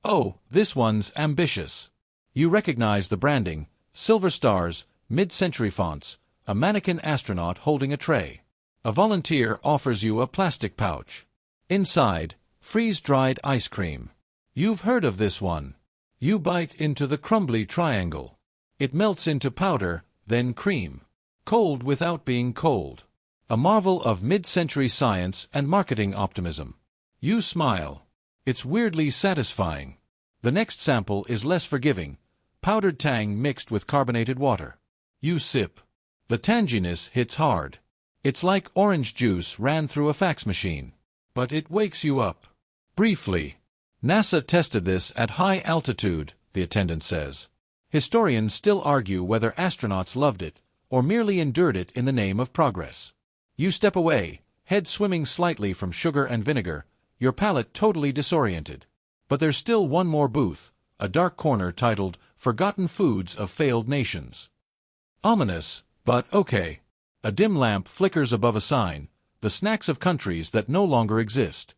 Oh, this one's ambitious. You recognize the branding, silver stars, mid-century fonts, a mannequin astronaut holding a tray. A volunteer offers you a plastic pouch. Inside, freeze-dried ice cream. You've heard of this one. You bite into the crumbly triangle. It melts into powder, then cream. Cold without being cold. A marvel of mid-century science and marketing optimism. You smile. It's weirdly satisfying. The next sample is less forgiving. Powdered tang mixed with carbonated water. You sip. The tanginess hits hard. It's like orange juice ran through a fax machine. But it wakes you up. Briefly. NASA tested this at high altitude, the attendant says. Historians still argue whether astronauts loved it, or merely endured it in the name of progress. You step away, head swimming slightly from sugar and vinegar, your palate totally disoriented. But there's still one more booth, a dark corner titled Forgotten Foods of Failed Nations. Ominous, but okay. A dim lamp flickers above a sign, the snacks of countries that no longer exist.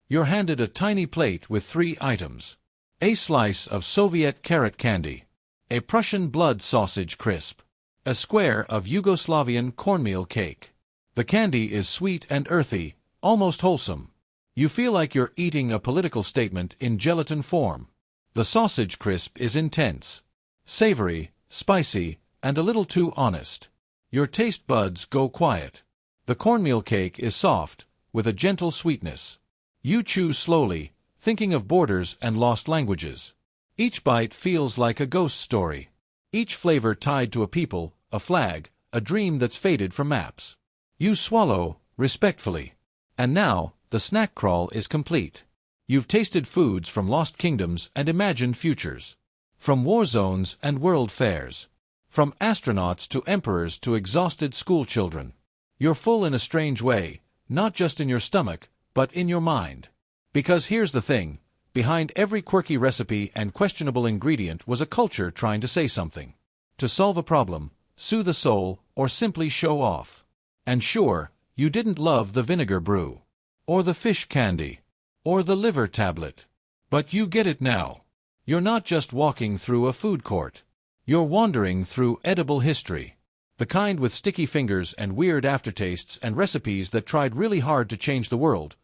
You're handed a tiny plate with 3 items. A slice of Soviet carrot candy. A Prussian blood sausage crisp. A square of Yugoslavian cornmeal cake. The candy is sweet and earthy, almost wholesome. You feel like you're eating a political statement in gelatin form. The sausage crisp is intense. Savory, spicy, and a little too honest. Your taste buds go quiet. The cornmeal cake is soft, with a gentle sweetness. You chew slowly, thinking of borders and lost languages. Each bite feels like a ghost story. Each flavor tied to a people, a flag, a dream that's faded from maps. You swallow, respectfully. And now, the snack crawl is complete. You've tasted foods from lost kingdoms and imagined futures. From war zones and world fairs. From astronauts to emperors to exhausted schoolchildren. You're full in a strange way, not just in your stomach, but in your mind. Because here's the thing, behind every quirky recipe and questionable ingredient was a culture trying to say something. To solve a problem, soothe a soul, or simply show off. And sure, you didn't love the vinegar brew. Or the fish candy. Or the liver tablet. But you get it now. You're not just walking through a food court. You're wandering through edible history. The kind with sticky fingers and weird aftertastes and recipes that tried really hard to change the world.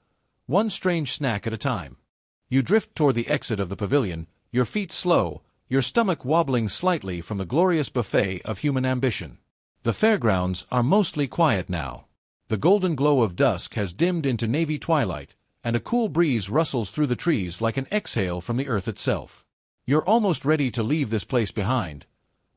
One strange snack at a time. You drift toward the exit of the pavilion, your feet slow, your stomach wobbling slightly from the glorious buffet of human ambition. The fairgrounds are mostly quiet now. The golden glow of dusk has dimmed into navy twilight, and a cool breeze rustles through the trees like an exhale from the earth itself. You're almost ready to leave this place behind,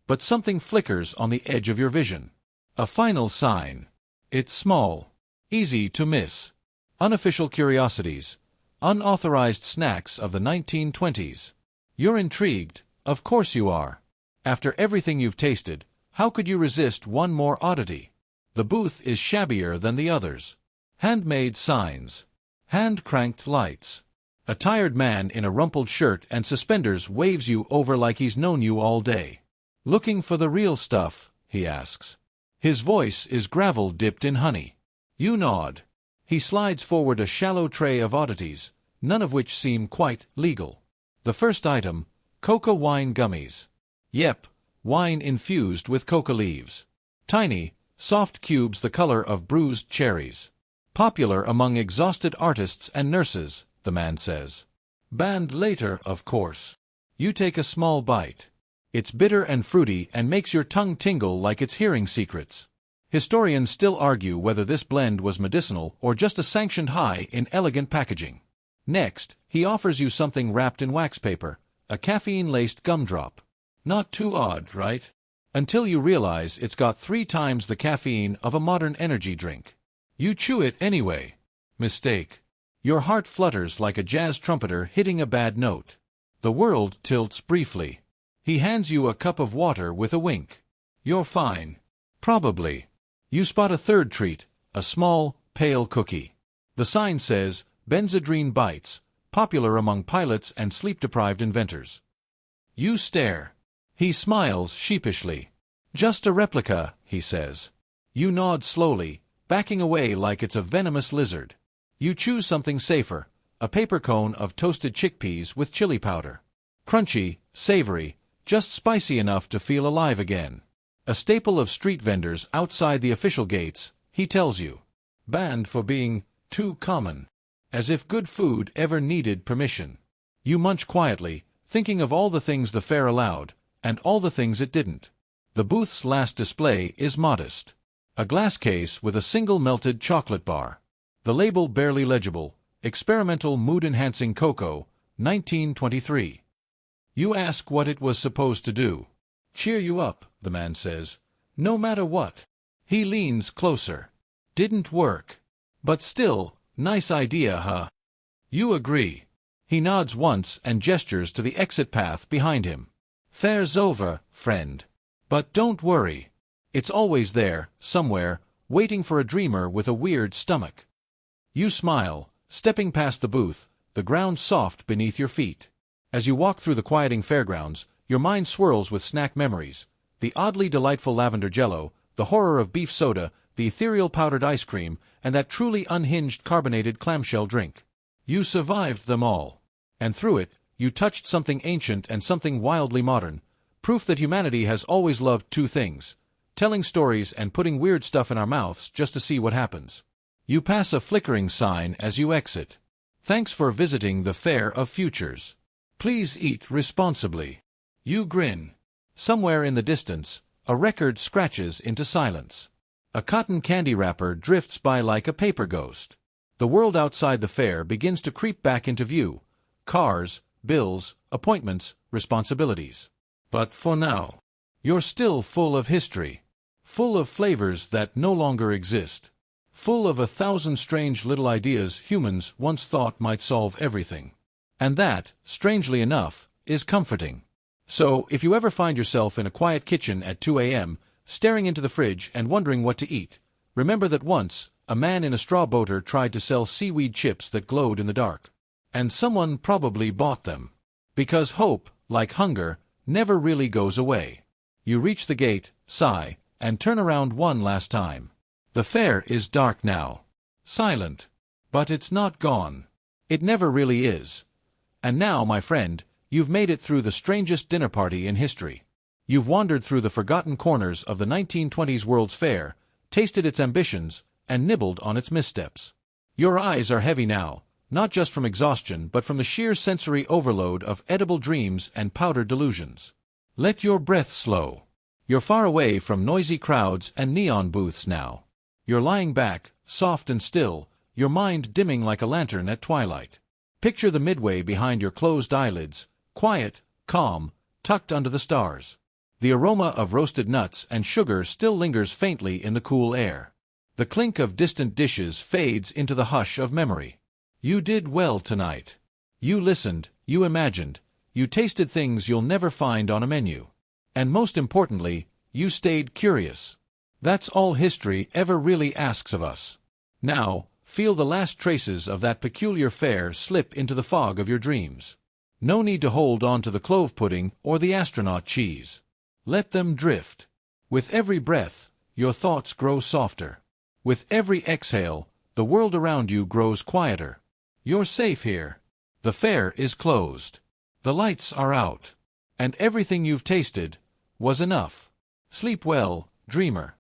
but something flickers on the edge of your vision. A final sign. It's small, easy to miss. Unofficial curiosities, unauthorized snacks of the 1920s. You're intrigued, of course you are. After everything you've tasted, how could you resist one more oddity? The booth is shabbier than the others. Handmade signs. Hand-cranked lights. A tired man in a rumpled shirt and suspenders waves you over like he's known you all day. Looking for the real stuff, he asks. His voice is gravel dipped in honey. You nod. He slides forward a shallow tray of oddities, none of which seem quite legal. The first item, coca wine gummies. Yep, wine infused with coca leaves. Tiny, soft cubes the color of bruised cherries. Popular among exhausted artists and nurses, the man says. Banned later, of course. You take a small bite. It's bitter and fruity and makes your tongue tingle like it's hearing secrets. Historians still argue whether this blend was medicinal or just a sanctioned high in elegant packaging. Next, he offers you something wrapped in wax paper, a caffeine-laced gumdrop. Not too odd, right? Until you realize it's got 3 times the caffeine of a modern energy drink. You chew it anyway. Mistake. Your heart flutters like a jazz trumpeter hitting a bad note. The world tilts briefly. He hands you a cup of water with a wink. You're fine. Probably. You spot a third treat, a small, pale cookie. The sign says, Benzedrine Bites, popular among pilots and sleep-deprived inventors. You stare. He smiles sheepishly. Just a replica, he says. You nod slowly, backing away like it's a venomous lizard. You choose something safer, a paper cone of toasted chickpeas with chili powder. Crunchy, savory, just spicy enough to feel alive again. A staple of street vendors outside the official gates, he tells you. Banned for being too common. As if good food ever needed permission. You munch quietly, thinking of all the things the fair allowed, and all the things it didn't. The booth's last display is modest. A glass case with a single melted chocolate bar. The label barely legible, experimental mood-enhancing cocoa, 1923. You ask what it was supposed to do. Cheer you up, the man says. No matter what. He leans closer. Didn't work. But still, nice idea, huh? You agree. He nods once and gestures to the exit path behind him. Fair's over, friend. But don't worry. It's always there, somewhere, waiting for a dreamer with a weird stomach. You smile, stepping past the booth, the ground soft beneath your feet. As you walk through the quieting fairgrounds, your mind swirls with snack memories. The oddly delightful lavender jello, the horror of beef soda, the ethereal powdered ice cream, and that truly unhinged carbonated clamshell drink. You survived them all. And through it, you touched something ancient and something wildly modern, proof that humanity has always loved two things: telling stories and putting weird stuff in our mouths just to see what happens. You pass a flickering sign as you exit. Thanks for visiting the Fair of Futures. Please eat responsibly. You grin. Somewhere in the distance, a record scratches into silence. A cotton candy wrapper drifts by like a paper ghost. The world outside the fair begins to creep back into view. Cars, bills, appointments, responsibilities. But for now, you're still full of history. Full of flavors that no longer exist. Full of 1,000 strange little ideas humans once thought might solve everything. And that, strangely enough, is comforting. So, if you ever find yourself in a quiet kitchen at 2 a.m., staring into the fridge and wondering what to eat, remember that once, a man in a straw boater tried to sell seaweed chips that glowed in the dark. And someone probably bought them. Because hope, like hunger, never really goes away. You reach the gate, sigh, and turn around one last time. The fair is dark now. Silent. But it's not gone. It never really is. And now, my friend, you've made it through the strangest dinner party in history. You've wandered through the forgotten corners of the 1920s World's Fair, tasted its ambitions, and nibbled on its missteps. Your eyes are heavy now, not just from exhaustion but from the sheer sensory overload of edible dreams and powdered delusions. Let your breath slow. You're far away from noisy crowds and neon booths now. You're lying back, soft and still, your mind dimming like a lantern at twilight. Picture the midway behind your closed eyelids, quiet, calm, tucked under the stars. The aroma of roasted nuts and sugar still lingers faintly in the cool air. The clink of distant dishes fades into the hush of memory. You did well tonight. You listened, you imagined, you tasted things you'll never find on a menu. And most importantly, you stayed curious. That's all history ever really asks of us. Now, feel the last traces of that peculiar fair slip into the fog of your dreams. No need to hold on to the clove pudding or the astronaut cheese. Let them drift. With every breath, your thoughts grow softer. With every exhale, the world around you grows quieter. You're safe here. The fair is closed. The lights are out. And everything you've tasted was enough. Sleep well, dreamer.